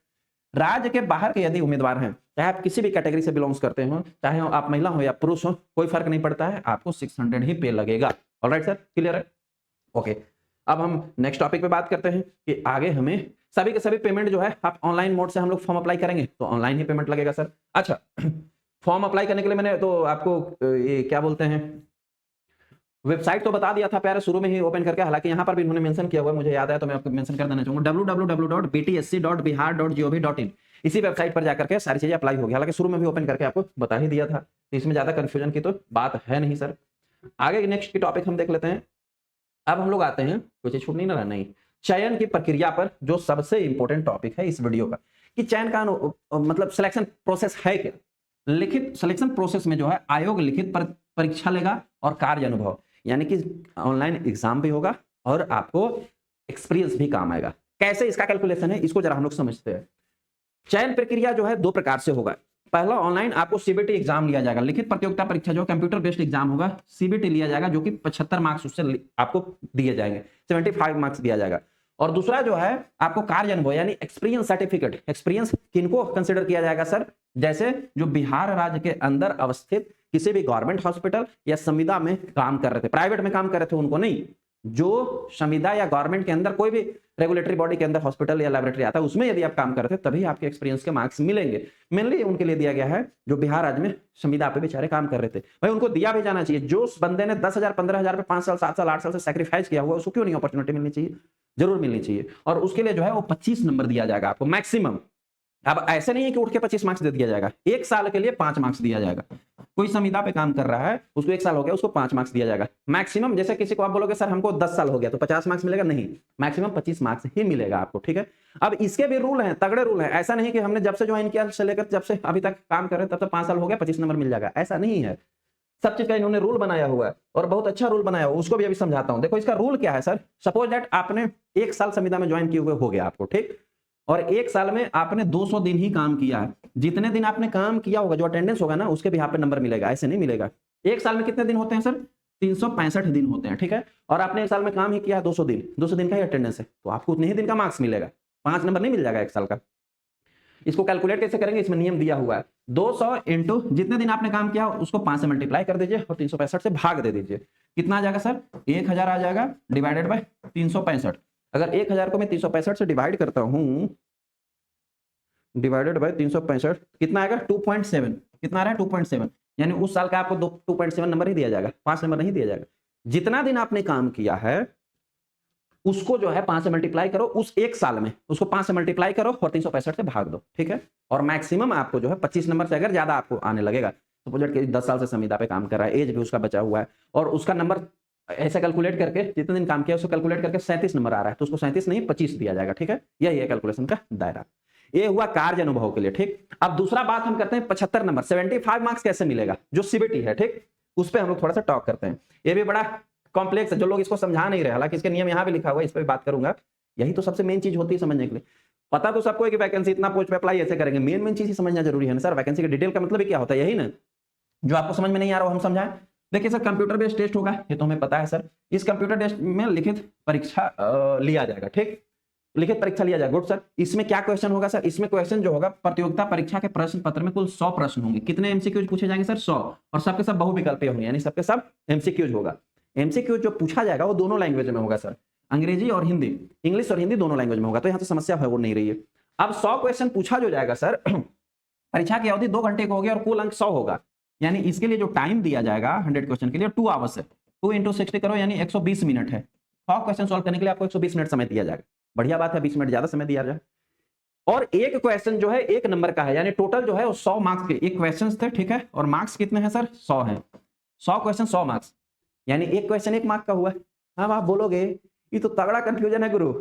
राज्य के बाहर के यदि उम्मीदवार हैं, चाहे आप किसी भी कैटेगरी से बिलोंग्स करते हो, चाहे आप महिला हो या पुरुष हो, कोई फर्क नहीं पड़ता है, आपको 600 ही पे लगेगा। ऑलराइट सर, क्लियर है, ओके। अब हम नेक्स्ट टॉपिक पे बात करते हैं कि आगे हमें सभी के सभी पेमेंट जो है आप ऑनलाइन मोड से हम लोग फॉर्म अप्लाई करेंगे तो ऑनलाइन ही पेमेंट लगेगा सर। अच्छा, फॉर्म अप्लाई करने के लिए मैंने तो आपको ये क्या बोलते हैं, वेबसाइट तो बता दिया था प्यारे शुरू में ही ओपन करके, हालांकि यहाँ पर भी इन्होंने मेंशन किया हुआ है, मुझे याद है तो मैं आपको मेंशन कर देना चाहूंगा, www.btsc.bihar.gov.in। इसी वेबसाइट पर जाकर के सारी चीजें अप्लाई होगी, हालांकि शुरू में भी ओपन करके आपको बता ही दिया था, तो इसमें ज्यादा कंफ्यूजन की तो बात है नहीं सर। आगे नेक्स्ट की टॉपिक हम देख लेते हैं। अब हम लोग आते हैं, कुछ छूट नहीं ना, नहीं, चयन की प्रक्रिया पर, जो सबसे इंपॉर्टेंट टॉपिक है इस वीडियो का, कि चयन का मतलब सिलेक्शन प्रोसेस है क्या। लिखित सिलेक्शन प्रोसेस में जो है आयोग लिखित परीक्षा लेगा और कार्य अनुभव, यानी कि ऑनलाइन एग्जाम भी होगा और आपको एक्सपीरियंस भी काम आएगा। कैसे इसका कैलकुलेशन है इसको जरा हम लोग समझते हैं। चयन प्रक्रिया जो है 2 प्रकार से होगा। पहला, ऑनलाइन आपको सीबीटी एग्जाम लिया जाएगा, लिखित प्रतियोगिता परीक्षा जो कंप्यूटर बेस्ड एग्जाम होगा, सीबीटी लिया जाएगा, जो कि 75 मार्क्स उससे आपको दिए जाएंगे, 75 मार्क्स दिया जाएगा। और दूसरा जो है आपको कार्य अनुभव यानी एक्सपीरियंस सर्टिफिकेट। एक्सपीरियंस किनको कंसिडर किया जाएगा सर, जैसे जो बिहार राज्य के अंदर अवस्थित किसी भी गवर्नमेंट हॉस्पिटल या संविदा में काम कर रहे थे, प्राइवेट में काम कर रहे थे उनको नहीं, जो संविदा या गवर्नमेंट के अंदर कोई भी रेगुलेटरी बॉडी के अंदर हॉस्पिटल या लैबोरेटरी आता है उसमें यदि आप काम कर रहे थे तभी आपके एक्सपीरियंस के मार्क्स मिलेंगे। मेनली उनके लिए दिया गया है जो बिहार राज्य में संविदा पे बेचारे काम कर रहे थे, भाई उनको दिया भी जाना चाहिए। जो उस बंदे ने 10,000 15,000 पे 5 साल 7 साल 8 साल से सैक्रिफाइस किया हुआ, उसको क्यों नहीं अपॉर्चुनिटी मिलनी चाहिए, जरूर मिलनी चाहिए। और उसके लिए जो है वो 25 नंबर दिया जाएगा आपको मैक्सिमम। अब ऐसे नहीं है कि उठ के 25 मार्क्स दे दिया जाएगा, 1 साल के लिए 5 मार्क्स दिया जाएगा। कोई संविदा पे काम कर रहा है, उसको 1 साल हो गया, उसको 5 मार्क्स दिया जाएगा मैक्सिमम। जैसे किसी को आप बोलोगे सर हमको 10 साल हो गया तो 50 मार्क्स मिलेगा, नहीं, मैक्सिमम 25 मार्क्स ही मिलेगा आपको, ठीक है। अब इसके भी रूल हैं, तगड़े रूल हैं। ऐसा नहीं कि हमने जब से ज्वाइन किया से लेकर जब से अभी तक काम कर रहे हैं तब से 5 साल हो गया 25 नंबर मिल जाएगा, ऐसा नहीं है। सब चीज का इन्होंने रूल बनाया हुआ है और बहुत अच्छा रूल बनाया हुआ, उसको भी अभी समझाता हूं। देखो इसका रूल क्या है सर, सपोज दैट आपने 1 साल संविदा में ज्वाइन किए हुए हो गया आपको, ठीक। और एक साल में आपने 200 दिन ही काम किया है, जितने दिन आपने काम किया होगा, जो अटेंडेंस होगा ना, उसके भी यहाँ पे नंबर मिलेगा, ऐसे नहीं मिलेगा। एक साल में कितने दिन होते हैं सर? 365 दिन होते हैं, ठीक है। और आपने एक साल में काम ही किया 200 दिन, 200 दिन का ही अटेंडेंस है, तो आपको उतने ही दिन का मार्क्स मिलेगा, 5 नंबर नहीं मिल जाएगा एक साल का। इसको कैलकुलेट कैसे करेंगे? इसमें नियम दिया हुआ है, 200 इंटू जितने दिन आपने काम किया उसको 5 से मल्टीप्लाई कर दीजिए और 365 से भाग दे दीजिए। कितना आ जाएगा सर? 1000 आ जाएगा डिवाइडेड बाय 365। अगर 1000 को मैं 365 से डिवाइड करता हूं, डिवाइडेड बाय 365, कितना आएगा? 2.7। कितना आ रहा है? 2.7। यानी उस साल का आपको 2.7 नंबर ही दिया जाएगा, 5 नंबर नहीं दिया जाएगा। जितना दिन आपने काम किया है उसको जो है 5 से मल्टीप्लाई करो, उस एक साल में उसको 5 से मल्टीप्लाई करो और 365 से भाग दो, ठीक है। और मैक्सिमम आपको जो है 25 नंबर से अगर ज्यादा आपको आने लगेगा, सपोज कि 10 साल से संविदा पे काम कर रहा है, एज भी उसका बचा हुआ है, और उसका नंबर ऐसे कैलकुलेट करके जितने दिन काम किया उसको कैलकुलेट करके 37 नंबर आ रहा है, तो उसको 37 नहीं 25 दिया जाएगा, ठीक है। यही है कैलकुलेशन का दायरा। ये हुआ कार्य अनुभव के लिए, ठीक। अब दूसरा बात हम करते हैं 75 नंबर, 75 मार्क्स कैसे मिलेगा, जो सीबीटी है, ठीक, उस पर हम लोग थोड़ा सा टॉक करते हैं। ये भी बड़ा कॉम्प्लेक्स है, जो लोग इसको समझा नहीं रहे, हालांकि इसके नियम यहाँ भी लिखा हुआ है, इस पर भी बात करूंगा। यही तो सबसे मेन चीज होती है समझने के लिए। पता तो सबको है कि वैकेंसी इतना पोस्ट पे अप्लाई ऐसे करेंगे, मेन चीज ही समझना जरूरी है ना सर। वैकेंसी के डिटेल का मतलब क्या होता है, यही ना। जो आपको समझ में नहीं आ रहा हो हम समझाएं। देखिए सर, कंप्यूटर बेस्ड टेस्ट होगा, ये तो हमें पता है सर। इस कंप्यूटर टेस्ट में लिखित परीक्षा लिया जाएगा, ठीक, लिखित परीक्षा लिया जाएगा। गुड सर, इसमें क्या क्वेश्चन होगा सर? इसमें क्वेश्चन जो होगा, प्रतियोगिता परीक्षा के प्रश्न पत्र में कुल 100 प्रश्न होंगे। कितने एमसीक्यूज पूछे जाएंगे सर? 100, और सबके सब बहुविकल्पीय होंगे, यानी सबके सब एमसीक्यूज होगा। एमसीक्यू जो पूछा जाएगा वो दोनों लैंग्वेज में होगा सर, अंग्रेजी और हिंदी, इंग्लिश और हिंदी दोनों लैंग्वेज में होगा, तो यहाँ तो समस्या है वो नहीं रही है। अब 100 क्वेश्चन पूछा जो जाएगा सर, परीक्षा की अवधि 2 घंटे की होगी और कुल अंक 100 होगा। यानी इसके लिए जो टाइम दिया जाएगा 100 क्वेश्चन के लिए 2 आवर्स है। 2 इंटू 60 करो, यानी 120 मिनट है। 100 क्वेश्चन सॉल्व करने के लिए आपको 120 मिनट समय दिया जाएगा। बढ़िया बात है, 20 मिनट ज्यादा समय दिया जाए। और एक क्वेश्चन जो है 1 नंबर का है, यानी टोटल जो है वो 100 मार्क्स के एक क्वेश्चन थे, ठीक है। और मार्क्स कितने हैं सर? 100 है। 100 क्वेश्चन 100 मार्क्स, यानी एक क्वेश्चन 1 मार्क का हुआ। अब आप बोलोगे ये तो तगड़ा कंफ्यूजन है गुरु।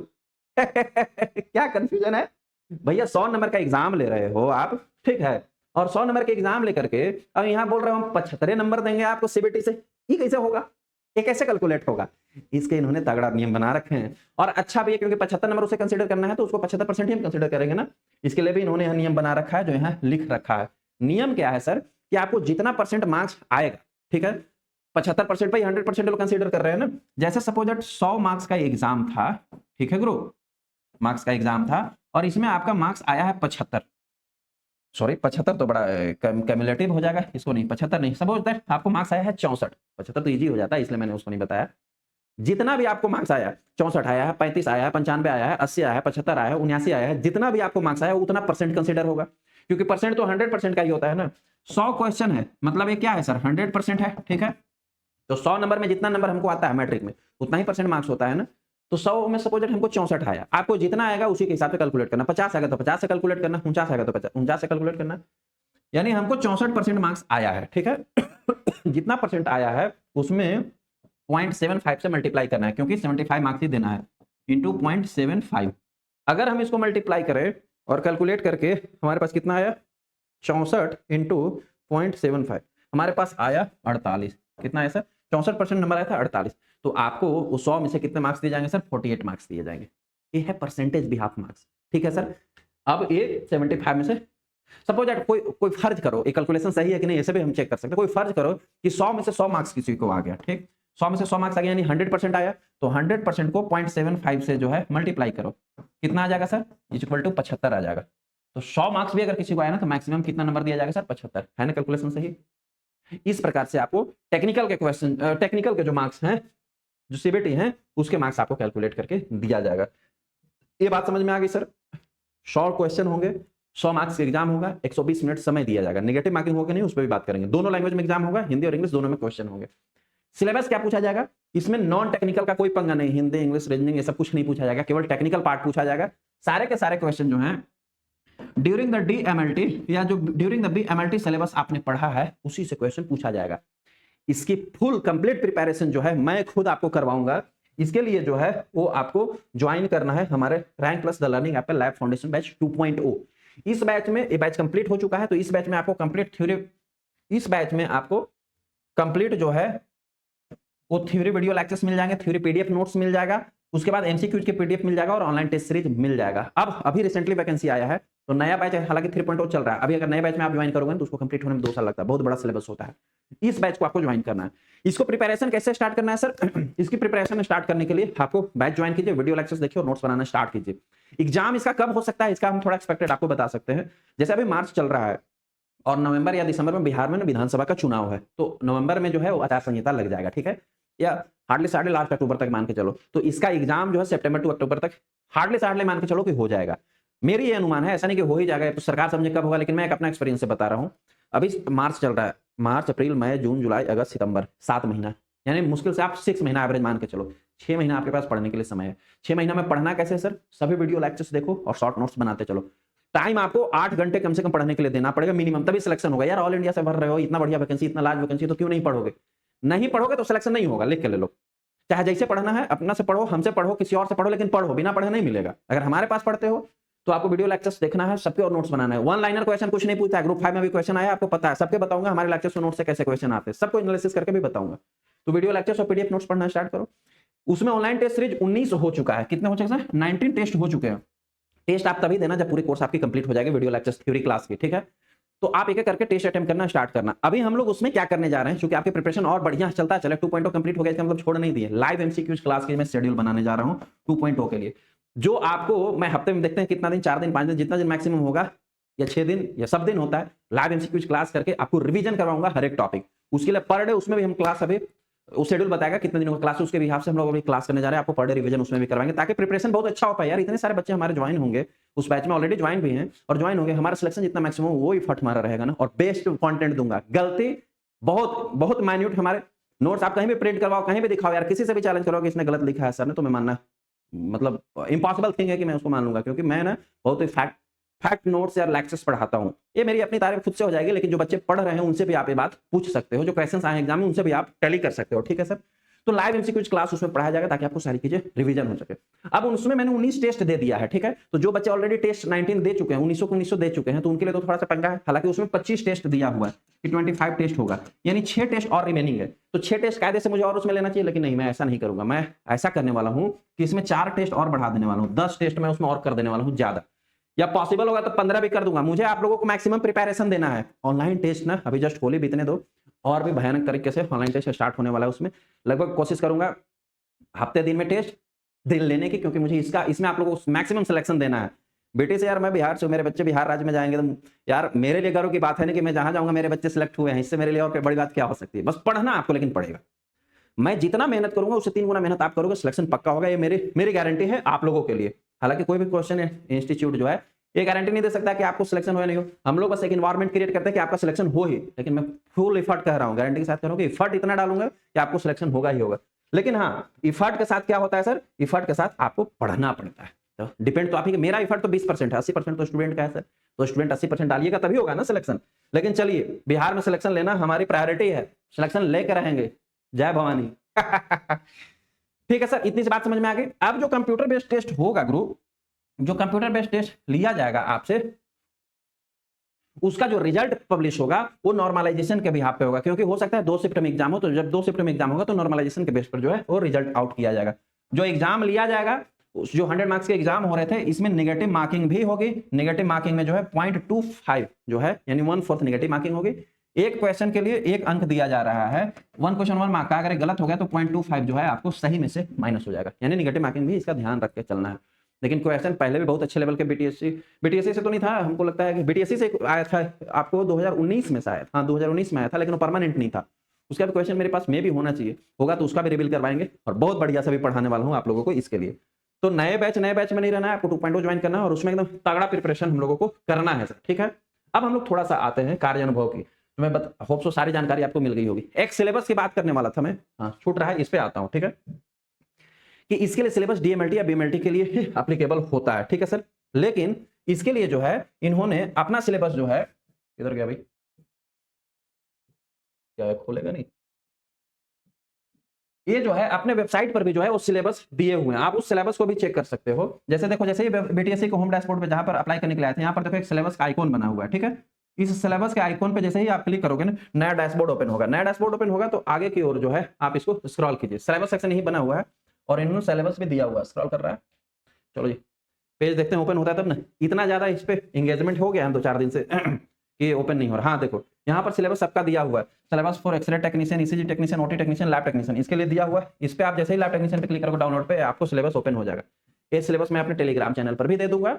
क्या कंफ्यूजन है भैया? 100 नंबर का एग्जाम ले रहे हो आप, ठीक है, और 100 नंबर के एग्जाम लेकर के अब यहाँ बोल रहे हो हम 75 नंबर देंगे आपको सीबीटी से, ये कैसे होगा? ये कैसे कैलकुलेट होगा? इसके इन्होंने तगड़ा नियम बना रखे हैं। और अच्छा भी है, क्योंकि 75 नंबर उसे कंसीडर करना है तो उसको 75% ही हम कंसीडर करेंगे ना। इसके लिए भी इन्होंने यह नियम बना रखा है, जो यहाँ लिख रखा है। नियम क्या है सर? कि आपको जितना परसेंट मार्क्स आएगा, ठीक है, 75% पर 100% लोग कंसीडर कर रहे हैं ना। जैसे सपोज 100 मार्क्स का एग्जाम था, ठीक है गुरु, मार्क्स का एग्जाम था, और इसमें आपका मार्क्स आया है 75, सॉरी 75 तो बड़ा कैमुलेटिव हो जाएगा, इसको नहीं, 75 नहीं, सपोज दैट आपको मार्क्स आया है 64, 75 तो इजी हो जाता है इसलिए मैंने उसको नहीं बताया। जितना भी आपको मार्क्स आया, 64 आया है, 35 आया है, 95 आया है, 80 आया है, 75 आया है, 79 आया है, जितना भी आपको मार्क्स आया उतना परसेंट कंसीडर होगा, क्योंकि परसेंट तो 100% का ही होता है ना। 100 क्वेश्चन है, मतलब ये क्या है सर? 100% है, ठीक है। तो 100 नंबर में जितना नंबर हमको आता है मैट्रिक में, उतना ही परसेंट मार्क्स होता है ना। तो 100 में सपोज हमको 64 आया, आपको जितना आएगा उसी के हिसाब से कैलकुलेट करना। 50 आएगा तो 50 से कैलकुलेट करना, 49 आएगा तो 49 से कैलकुलेट करना, यानी हमको 64% मार्क्स आया है, ठीक है। जितना परसेंट आया है उसमें 0.75 से मल्टीप्लाई करना है, क्योंकि 75 मार्क्स ही देना है, इंटू 0.75। अगर हम इसको मल्टीप्लाई करें और कैलकुलेट करके हमारे पास कितना आया? 64 इंटू 0.75, हमारे पास आया 48। कितना है सर? 64% नंबर आया था, 48। तो आपको उस 100 में से कितने मार्क्स दिए जाएंगे सर? 48 मार्क्स दिए जाएंगे। ये है परसेंटेज बिहाफ मार्क्स, ठीक है सर। अब ये 75 में से सपोज दैट कोई फर्ज करो, ये कैलकुलेशन सही है कि नहीं ऐसे भी हम चेक कर सकते हैं। कोई फर्ज करो कि 100 में से 100 मार्क्स किसी को आ गया, ठीक, 100 में से 100 मार्क्स आ गया, यानी 100% आया, तो 100% को 0.75 से जो है मल्टीप्लाई करो, कितना आ जाएगा सर? इक्वल टू 75 आ जाएगा। तो 100 मार्क्स भी अगर किसी को आया ना तो मैक्सिमम कितना नंबर दिया जाएगा सर? 75, है ना कैलकुलेशन सही? इस प्रकार से आपको टेक्निकल के क्वेश्चन, टेक्निकल के जो मार्क्स हैं, जो सीबीटी हैं, उसके मार्क्स आपको कैलकुलेट करके दिया जाएगा। ये बात समझ में आ गई सर? 100 क्वेश्चन होंगे, 100 मार्क्स का एग्जाम होगा, 120 मिनट समय दिया जाएगा। नेगेटिव मार्किंग होगा नहीं, उस पर भी बात करेंगे। दोनों लैंग्वेज में एग्जाम होगा, हिंदी और इंग्लिश दोनों में क्वेश्चन होंगे। सिलेबस क्या पूछा जाएगा? इसमें नॉन टेक्निकल का कोई पंगा नहीं, हिंदी इंग्लिश रीजनिंग ये सब कुछ नहीं पूछा जाएगा, केवल टेक्निकल पार्ट पूछा जाएगा। सारे के सारे क्वेश्चन जो हैं ड्यूरिंग द DMLT या जो ड्यूरिंग द BMLT सिलेबस आपने पढ़ा है उसी से क्वेश्चन पूछा जाएगा। इसकी फुल कंप्लीट प्रिपरेशन जो है मैं खुद आपको करवाऊंगा। इसके लिए जो है वो आपको ज्वाइन करना है हमारे rank plus the learning Apple lab foundation batch 2.0। इस बैच में, ये बैच कंप्लीट हो चुका है, तो इस बैच में आपको कंप्लीट थ्योरी, इस बैच में आपको कंप्लीट जो है वो थ्योरी वीडियो लेक्चर्स मिल जाएंगे, थ्योरी PDF नोट्स मिल जाएगा, उसके बाद एमसीक्यूज के पीडीएफ मिल जाएगा और ऑनलाइन टेस्ट सीरीज मिल जाएगा। अब अभी रिसेंटली वैकेंसी आया है, तो नया बैच है, हालांकि 3.0 चल रहा है। अभी अगर नए बैच में आप ज्वाइन करोगे तो उसको कंप्लीट होने में 2 साल लगता है, बहुत बड़ा सिलेबस होता है। इस बैच को आपको ज्वाइन करना है। इसको प्रिपरेशन कैसे स्टार्ट करना है सर? इसकी प्रिपरेशन स्टार्ट करने के लिए आपको बैच ज्वाइन कीजिए, वीडियो लेक्चर्स देखिए और नोट्स बनाना स्टार्ट कीजिए। एग्जाम इसका कब हो सकता है, इसका हम थोड़ा एक्सपेक्टेड आपको बता सकते हैं। जैसे अभी मार्च चल रहा है और नवंबर या दिसंबर में बिहार में विधानसभा का चुनाव है, तो नवंबर में जो है वो आचार संहिता लग जाएगा, ठीक है, या हार्डली साढ़े लास्ट अक्टूबर तक मान के चलो, तो इसका एग्जाम जो है सितंबर टू अक्टूबर तक हार्डली साढ़े मान के चलो कि हो जाएगा। मेरी ये अनुमान है, ऐसा नहीं कि हो ही जाएगा, तो सरकार समझे कब होगा, लेकिन मैं एक अपना एक्सपीरियंस से बता रहा हूँ। अभी मार्च चल रहा है, मार्च अप्रैल मई जून जुलाई अगस्त सितंबर, 7 महीना, यानी मुश्किल से आप 6 महीना एवरेज मान के चलो, 6 महीना आपके पास पढ़ने के लिए समय है। 6 महीना में पढ़ना कैसे सर? सभी वीडियो लेक्चर्स देखो और शॉर्ट नोट्स बनाते चलो। टाइम आपको 8 घंटे कम से कम पढ़ने के लिए देना पड़ेगा मिनिमम, तभी सिलेक्शन होगा। यार ऑल इंडिया से भर रहे हो, इतना बढ़िया वैकेंसी, इतना लार्ज वैकेंसी, तो क्यों नहीं पढ़ोगे? नहीं पढ़ोगे तो सिलेक्शन नहीं होगा, लिख के ले लो। चाहे जैसे पढ़ना है अपना से पढ़ो, हमसे पढ़ो, किसी और से पढ़ो, लेकिन पढ़ो, बिना पढ़े नहीं मिलेगा। अगर हमारे पास पढ़ते हो तो आपको वीडियो लेक्चर्स देखना है, सबके और नोट्स बनाना है। वन लाइनर क्वेश्चन कुछ नहीं पूछता है, ग्रुप 5 में भी क्वेश्चन आया, आपको पता है, सबके बताऊंगा हमारे लेक्चर्स और नोट्स से कैसे क्वेश्चन आते हैं, सबको एनालिसिस करके भी बताऊंगा। तो वीडियो लेक्चर्स और पीडीएफ नोट्स पढ़ना स्टार्ट करो। उसमें ऑनलाइन टेस्ट सीरीज 19 हो चुका है, कितने हो चुके हैं? 19 टेस्ट हो चुके हैं। टेस्ट आप तभी देना जब पूरी कोर्स आपकी कंप्लीट हो जाएगी वीडियो लेक्चर्स थ्योरी क्लास की, ठीक है। तो आप एक एक करके टेस्ट अटेम्प्ट करना स्टार्ट करना। अभी हम लोग उसमें क्या करने जा रहे हैं, क्योंकि आपकी प्रिपरेशन और बढ़िया चलता चले, 2.0 कंप्लीट हो गया, इसका मतलब छोड़ नहीं दिए। लाइव एमसीक्यूज क्लास की मैं शेड्यूल बनाने जा रहा हूं 2.0 के लिए, जो आपको मैं हफ्ते में, देखते हैं कितना दिन, 4 दिन 5 दिन, जितना दिन मैक्सिमम होगा, या 6 दिन या सब दिन होता है, लाइव एमसीक्यूज क्लास करके आपको रिवीजन करवाऊंगा हर एक टॉपिक। उसके लिए पर डे उसमें भी हम क्लास, अभी वो शेड्यूल बताएगा कितने दिनों का क्लास, उसके हिसाब से हम लोग अभी क्लास करने जा रहे हैं। आपको पर डे रिवीजन उसमें भी करवाएंगे, ताकि प्रिपरेशन बहुत अच्छा हो पाए। यार इतने सारे बच्चे हमारे ज्वाइन होंगे, उस बैच में ऑलरेडी ज्वाइन भी हैं और ज्वाइन होंगे, हमारा सिलेक्शन जितना मैक्सिमम वो ही फट मारा रहेगा ना, और बेस्ट कंटेंट दूंगा। गलती बहुत बहुत माइन्यूट, हमारे नोट्स आप कहीं भी प्रिंट करवाओ, कहीं भी दिखाओ, यार किसी से भी चैलेंज करो कि इसने गलत लिखा है सर ने, तो मैं मानना मतलब इम्पॉसिबल थिंग है कि मैं उसको मान लूंगा, क्योंकि मैं ना बहुत ही फैक्ट नोट्स या लेक्चर्स पढ़ाता हूं। ये मेरी अपनी तारीफ खुद से हो जाएगी, लेकिन जो बच्चे पढ़ रहे हैं उनसे भी आप ये बात पूछ सकते हो, जो क्वेश्चंस आए एग्जाम में उनसे भी आप टैली कर सकते हो, ठीक है सर। तो लाइव एमसीक्यूज क्लास उसमें पढ़ाया जाएगा ताकि आपको सारी चीजें रिवीजन हो सके। अब उसमें मैंने 19 टेस्ट दे दिया है, ठीक है। तो जो बच्चे ऑलरेडी टेस्ट 19 दे चुके हैं, 1900 दे चुके हैं, तो उनके लिए तो थोड़ा सा पंगा है। हालांकि उसमें 25 टेस्ट दिया हुआ है कि 25 टेस्ट होगा, यानी 6 टेस्ट और रिमेनिंग है। तो 6 टेस्ट कायदे से मुझे और उसमें लेना चाहिए, लेकिन नहीं, मैं ऐसा नहीं करूंगा। मैं ऐसा करने वाला हूं कि इसमें 4 टेस्ट और बढ़ा देने वाला हूं, 10 टेस्ट मैं उसमें और कर देने वाला हूं ज्यादा, या पॉसिबल होगा तो 15 भी कर दूंगा। मुझे आप लोगों को मैक्सिमम प्रिपरेशन देना है। ऑनलाइन टेस्ट ना अभी जस्ट होली बीतने दो, और भी भयानक तरीके से ऑनलाइन टेस्ट स्टार्ट होने वाला है। उसमें लगभग कोशिश करूंगा हफ्ते दिन में टेस्ट दिन लेने की, क्योंकि मुझे इसमें आप लोगों को मैक्सिमम सिलेक्शन देना है। बेटे से यार मैं बिहार से, मेरे बच्चे बिहार राज्य में जाएंगे, तो यार मेरे लिए गर्व की बात है ना कि मैं जहां जाऊंगा मेरे बच्चे सिलेक्ट हुए हैं, इससे मेरे लिए और बड़ी बात क्या हो सकती है। बस पढ़ना आपको लेकिन पड़ेगा। मैं जितना मेहनत करूंगा उससे 3 गुना मेहनत आप करोगे, सिलेक्शन पक्का होगा। ये मेरी गारंटी है आप लोगों के लिए। हालांकि कोई भी क्वेश्चन इंस्टीट्यूट जो है ये गारंटी नहीं दे सकता कि आपको सिलेक्शन हो या नहीं हो। हम लोग बस एक एनवायरमेंट क्रिएट करते हैं कि आपका सिलेक्शन हो ही, लेकिन मैं फुल एफर्ट कह रहा हूं, गारंटी के साथ कह रहा हूं कि एफर्ट इतना डालूंगा कि आपको सिलेक्शन होगा ही होगा। लेकिन हाँ, एफर्ट के साथ क्या होता है सर, एफर्ट के साथ आपको पढ़ना पड़ता है। तो डिपेंड तो आप ही, मेरा एफर्ट तो 20% है, 80% तो स्टूडेंट का है सर। तो स्टूडेंट 80% डालिएगा तभी होगा ना सिलेक्शन। लेकिन चलिए, बिहार में सिलेक्शन लेना हमारी प्रायोरिटी है, सिलेक्शन लेकर रहेंगे। जय भवानी। ठीक है सर, इतनी सी बात समझ में आ गई। अब जो कंप्यूटर बेस्ड टेस्ट होगा ग्रुप, जो कंप्यूटर बेस्ड टेस्ट लिया जाएगा आपसे, उसका जो रिजल्ट पब्लिश होगा वो नॉर्मलाइजेशन के बिहाफ पे होगा, क्योंकि हो सकता है 2 शिफ्ट में एग्जाम हो, तो जब 2 शिफ्ट में एग्जाम होगा तो नॉर्मलाइजेशन के बेस पर जो है वो रिजल्ट आउट किया जाएगा। जो एग्जाम लिया जाएगा, जो 100 मार्क्स के एग्जाम हो रहे थे, इसमें नेगेटिव मार्किंग भी होगी। नेगेटिव मार्किंग में जो है 0.25 जो है, यानी 1/4 नेगेटिव मार्किंग होगी। एक क्वेश्चन के लिए 1 अंक दिया जा रहा है। 1 क्वेश्चन 1 मार्क का अगर गलत हो गया तो 0.25 जो है आपको सही में से माइनस हो जाएगा, यानी नेगेटिव मार्किंग भी इसका ध्यान रख के चलना है। लेकिन क्वेश्चन पहले भी बहुत अच्छे लेवल के बीटीएससी से तो नहीं था, हमको लगता है कि बीटीएससी से आया था आपको 2019 में शायद, हाँ 2019 में आया था, लेकिन वो परमानेंट नहीं था। उसका भी क्वेश्चन मेरे पास में भी होना चाहिए, होगा तो उसका भी रिवील करवाएंगे, और बहुत बढ़िया से भी पढ़ाने वाला हूँ आप लोगों को इसके लिए। तो नए बैच में नहीं रहना है आपको, 2.0 ज्वाइन करना है, और उसमें एकदम तगड़ा प्रिपरेशन हम लोगों को करना है सर, ठीक है। अब हम लोग थोड़ा सा आते हैं कार्य अनुभव की। तो मैं होप सो सारी जानकारी आपको मिल गई होगी। एक सिलेबस की बात करने वाला था मैं, हाँ छूट रहा है, इस पे आता हूँ, ठीक है, कि इसके लिए सिलेबस डीएमएलटी या बीएमएलटी के लिए ही एप्लीकेबल होता है, ठीक है सर। लेकिन इसके लिए जो है इन्होंने अपना सिलेबस जो है, इधर गया भाई, क्या खोलेगा नहीं, ये जो है अपने वेबसाइट पर भी जो है वो सिलेबस दिए हुए हैं, आप उस सिलेबस को भी चेक कर सकते हो। जैसे देखो, जैसे ही बीटीएससी को होम डैशबोर्ड पे जहां पर अप्लाई करने के लिए आए थे, यहाँ पर देखो एक सिलेबस का आइकॉन बना हुआ है, ठीक है। इस सिलेबस के आइकॉन पे जैसे ही आप क्लिक करोगे ना, नया डैशबोर्ड ओपन होगा। नया डैशबोर्ड ओपन होगा तो आगे की ओर जो है आप इसको स्क्रॉल कीजिए, सिलेबस सेक्शन यही बना हुआ है, और इन्होंने सिलेबस भी दिया हुआ है, स्क्रॉल कर रहा है, चलो जी पेज देखते हैं, ओपन होता है तब ना। इतना ज्यादा इस पे एंगेजमेंट हो गया है 2-4 दिन से कि ओपन नहीं हो रहा। हाँ देखो यहाँ पर सिलेबस सबका दिया हुआ है, syllabus for x ray technician, ECG technician, OT technician, lab technician, इसके लिए दिया हुआ है। इस पे आप जैसे ही लैब टेक्नीशियन पे क्लिक करोगे डाउनलोड पे, आपको सिलेबस ओपन हो जाएगा। ये सिलेबस मैं अपने टेलीग्राम चैनल पर भी दे दूंगा।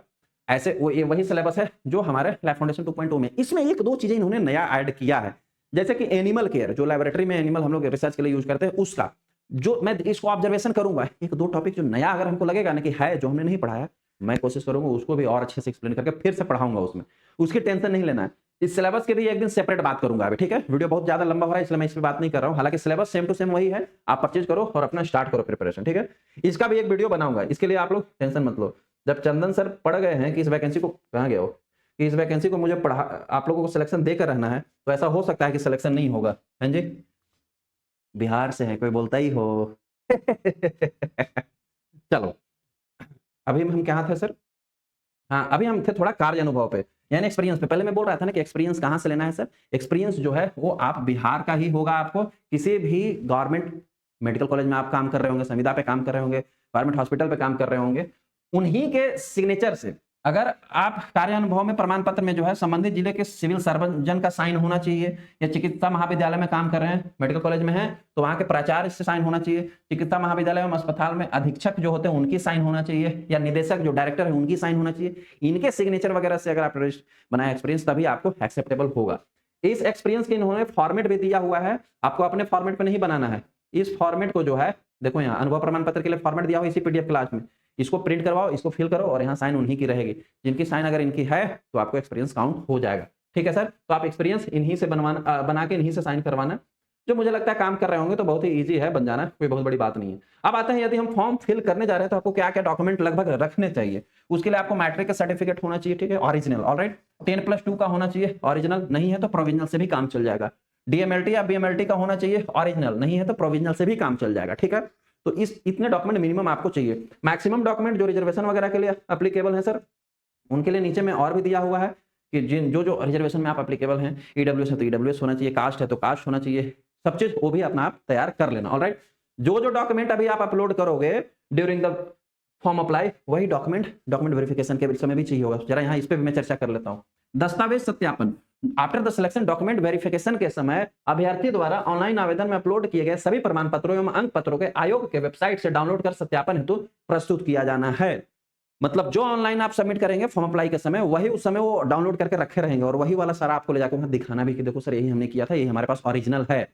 ऐसे वो ये वही सिलेबस है जो हमारे लैब फाउंडेशन 2.0 में। इसमें एक दो चीजें इन्होंने नया ऐड किया है, जैसे कि एनिमल केयर, जो लेबोरेटरी में एनिमल हम लोग रिसर्च के लिए यूज करते हैं, उसका जो मैं इसको ऑब्जर्वेशन करूंगा। एक दो टॉपिक जो नया अगर हमको लगेगा ना कि है जो हमने नहीं पढ़ाया, मैं कोशिश करूंगा उसको भी और अच्छे से एक्सप्लेन करके फिर से पढ़ाऊंगा उसमें, उसकी टेंशन नहीं लेना है। इस सिलेबस के भी एक दिन सेपरेट बात करूंगा अभी, ठीक है। वीडियो बहुत ज्यादा लंबा हो रहा है इसलिए मैं इस पर बात नहीं कर रहा हूं। हालांकि सिलेबस सेम टू सेम वही है, आप परचेज करो और अपना स्टार्ट करो प्रिपरेशन, ठीक है। इसका भी एक वीडियो बनाऊंगा, इसके लिए आप लोग टेंशन मत लो। जब चंदन सर पढ़ गए हैं कि इस वैकेंसी को, कहाँ गया हो, कि इस वैकेंसी को मुझे पढ़ा, आप लोगों को सिलेक्शन देकर रहना है, तो ऐसा हो सकता है कि सिलेक्शन नहीं होगा। हाँ जी, बिहार से है कोई बोलता ही हो चलो अभी हम कहाँ थे सर? हाँ अभी हम थे थोड़ा कार्य अनुभव पे, यानी एक्सपीरियंस पे। पहले मैं बोल रहा था ना कि एक्सपीरियंस कहाँ से लेना है सर। एक्सपीरियंस जो है वो आप बिहार का ही होगा, आपको किसी भी गवर्नमेंट मेडिकल कॉलेज में आप काम कर रहे होंगे, संविदा पे काम कर रहे होंगे, गवर्नमेंट हॉस्पिटल पे काम कर रहे होंगे, उन्हीं के सिग्नेचर से। अगर आप कार्य अनुभव में प्रमाण पत्र में जो है संबंधित जिले के सिविल सर्जन का साइन होना चाहिए, या चिकित्सा महाविद्यालय में काम कर रहे हैं, मेडिकल कॉलेज में है तो वहां के प्राचार्य से साइन होना चाहिए, चिकित्सा महाविद्यालय एवं अस्पताल में अधीक्षक जो होते हैं उनकी साइन होना चाहिए, या निदेशक जो डायरेक्टर है उनकी साइन होना चाहिए। इनके सिग्नेचर वगैरह से अगर आप बनाए एक्सपीरियंस, तभी आपको एक्सेप्टेबल होगा। इस एक्सपीरियंस के इन्होंने फॉर्मेट भी दिया हुआ है, आपको अपने फॉर्मेट पे नहीं बनाना है। इस फॉर्मेट को जो है देखो यहाँ अनुभव प्रमाण पत्र के लिए फॉर्मेट दिया हुआ इसी पीडीएफ क्लास में, इसको प्रिंट करवाओ, इसको फिल करो और यहाँ साइन उन्हीं की रहेगी। जिनकी साइन अगर इनकी है तो आपको एक्सपीरियंस काउंट हो जाएगा, ठीक है सर। तो आप एक्सपीरियंस इन्हीं से बना के इन्हीं से साइन करवाना, जो मुझे लगता है काम कर रहे होंगे तो बहुत ही ईजी है बन जाना, कोई बहुत बड़ी बात नहीं है। अब आते हैं यदि हम फॉर्म फिल करने जा रहे हैं तो आपको क्या क्या डॉक्यूमेंट लगभग रखने चाहिए। उसके लिए आपको मैट्रिक का सर्टिफिकेट होना चाहिए, ठीक है, ओरिजिनल, ऑलराइट। 10+2 का होना चाहिए ओरिजिनल, नहीं है तो प्रोविजनल से भी काम चल जाएगा। डीएमएलटी या बीएमएलटी का होना चाहिए ओरिजिनल, नहीं है तो प्रोविजनल से भी काम चल जाएगा, ठीक है। तो इस इतने डॉक्यूमेंट मिनिमम आपको चाहिए। मैक्सिमम डॉक्यूमेंट जो रिजर्वेशन वगैरह के लिए एप्लीकेबल है सर, उनके लिए नीचे में और भी दिया हुआ है कि जिन जो जो रिजर्वेशन में आप एप्लीकेबल हैं, ईडब्ल्यूएस है तो ईडब्ल्यूएस होना चाहिए, कास्ट है तो कास्ट होना चाहिए, सब चीज वो भी अपना आप तैयार कर लेना, ऑलराइट। जो जो डॉक्यूमेंट अभी आप अपलोड करोगे ड्यूरिंग द फॉर्म अप्लाई, वही डॉक्यूमेंट वेरिफिकेशन के समय भी चाहिए होगा। जरा यहाँ इस पे भी मैं चर्चा कर लेता हूँ। दस्तावेज सत्यापन, after the selection document verification के समय अभ्यर्थी द्वारा ऑनलाइन आवेदन में अपलोड किए गए सभी प्रमाण पत्रों एवं अंक पत्रों के आयोग के वेबसाइट से डाउनलोड कर सत्यापन हेतु प्रस्तुत किया जाना है। मतलब जो ऑनलाइन आप सबमिट करेंगे फॉर्म अप्लाई के समय, वही उस समय वो डाउनलोड करके रखे रहेंगे, और वही वाला सारा आपको ले जाकर वहां दिखाना भी कि देखो सर यही हमने किया था, यही हमारे पास ओरिजिनल है,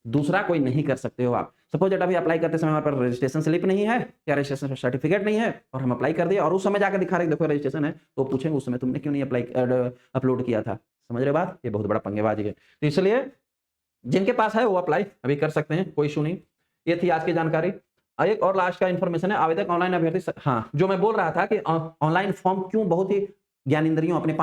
दूसरा कोई नहीं कर सकते हो आप। सपोज डेटा भी अप्लाई करते समय हमारे पास रजिस्ट्रेशन स्लिप नहीं है या रजिस्ट्रेशन सर्टिफिकेट नहीं है, और हम अप्लाई कर दिए और उस समय जाकर दिखा रहे देखो रजिस्ट्रेशन है, तो पूछेंगे उस समय तुमने क्यों नहीं अपलोड किया था। समझ रहे बात, ये बहुत बड़ा पंगेबाजी है। तो इसलिए जिनके पास है वो अप्लाई अभी कर सकते हैं, कोई इशू नहीं। ये थी आज की जानकारी। एक और लास्ट का इन्फॉर्मेशन है, आवेदक ऑनलाइन अभ्यर्थी, हाँ जो मैं बोल रहा था कि ऑनलाइन फॉर्म क्यों बहुत ही ज्ञानेंद्रियों अपने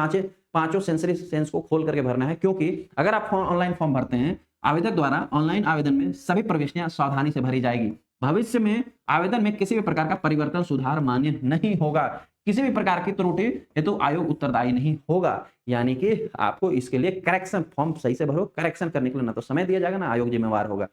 पांचों सेंसरी सेंस को खोल करके भरना है, क्योंकि अगर आप ऑनलाइन फॉर्म भरते हैं, आवेदक द्वारा ऑनलाइन आवेदन में सभी प्रविष्टियां सावधानी से भरी जाएगी। भविष्य में आवेदन में किसी भी प्रकार का परिवर्तन सुधार मान्य नहीं होगा, किसी भी प्रकार की त्रुटि हेतु आयोग उत्तरदायी नहीं होगा। यानी कि आपको इसके लिए करेक्शन, फॉर्म सही से भरो, करेक्शन करने के लिए ना तो समय दिया जाएगा ना आयोग जिम्मेवार होगा।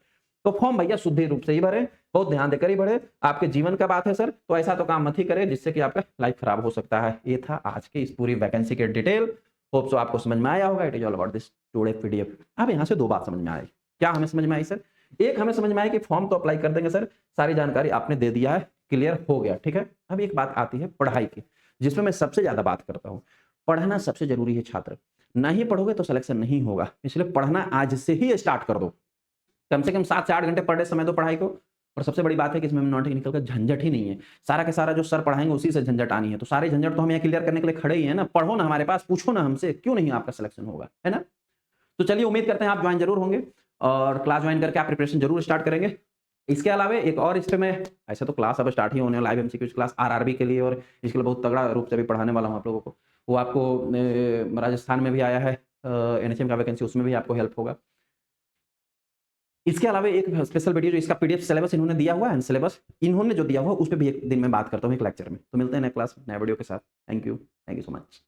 तो फॉर्म भैया शुद्ध रूप से ही भरे, बहुत ध्यान देकर ही भरे। आपके जीवन का बात है सर, तो ऐसा तो काम मत ही करे जिससे कि आपका लाइफ खराब हो सकता है। ये था आज के इस पूरी वैकेंसी के डिटेल। होप सो आपको समझ में आया होगा। It is all about this today PDF. अब यहाँ से दो बात समझ में आई। क्या हमें समझ में आई सर? एक हमें समझ में आया कि फॉर्म तो अप्लाई कर देंगे सर, सारी जानकारी आपने दे दिया है, क्लियर हो गया, ठीक है। अब एक बात आती है पढ़ाई की, जिसमें मैं सबसे ज्यादा बात करता हूँ। पढ़ना सबसे जरूरी है छात्र, नहीं पढ़ोगे तो सिलेक्शन नहीं होगा, इसलिए पढ़ना आज से ही स्टार्ट कर दो। कम से कम 7 से 8 घंटे पर डे समय दो पढ़ाई को। और सबसे बड़ी बात है कि इसमें नॉन टेक्निकल का झंझट ही नहीं है, सारा का सारा जो सर पढ़ाएंगे उसी से झंझट आनी है। तो सारे झंझट तो हम यहाँ क्लियर करने के लिए खड़े ही है ना। पढ़ो ना हमारे पास, पूछो ना हमसे, क्यों नहीं आपका सिलेक्शन होगा, है ना। तो चलिए उम्मीद करते हैं आप ज्वाइन जरूर होंगे और क्लास ज्वाइन करके आप प्रिपरेशन जरूर स्टार्ट करेंगे। इसके अलावा एक और इस पे मैं, ऐसे तो क्लास अब स्टार्ट ही होने वाला, लाइव एमसीक्यूज क्लास आरआरबी के लिए, और इसके लिए बहुत तगड़ा रूप से भी पढ़ाने वाला हूँ आप लोगों को। वो आपको राजस्थान में भी आया है एनएचएम का वैकेंसी, उसमें भी आपको हेल्प होगा। इसके अलावा एक स्पेशल वीडियो जो इसका पीडीएफ सिलेबस इन्होंने दिया हुआ है, सिलेबस इन्होंने जो दिया हुआ है उस पर भी एक दिन में बात करता हूँ एक लेक्चर में। तो मिलते हैं नए क्लास नए वीडियो के साथ। Thank you so much.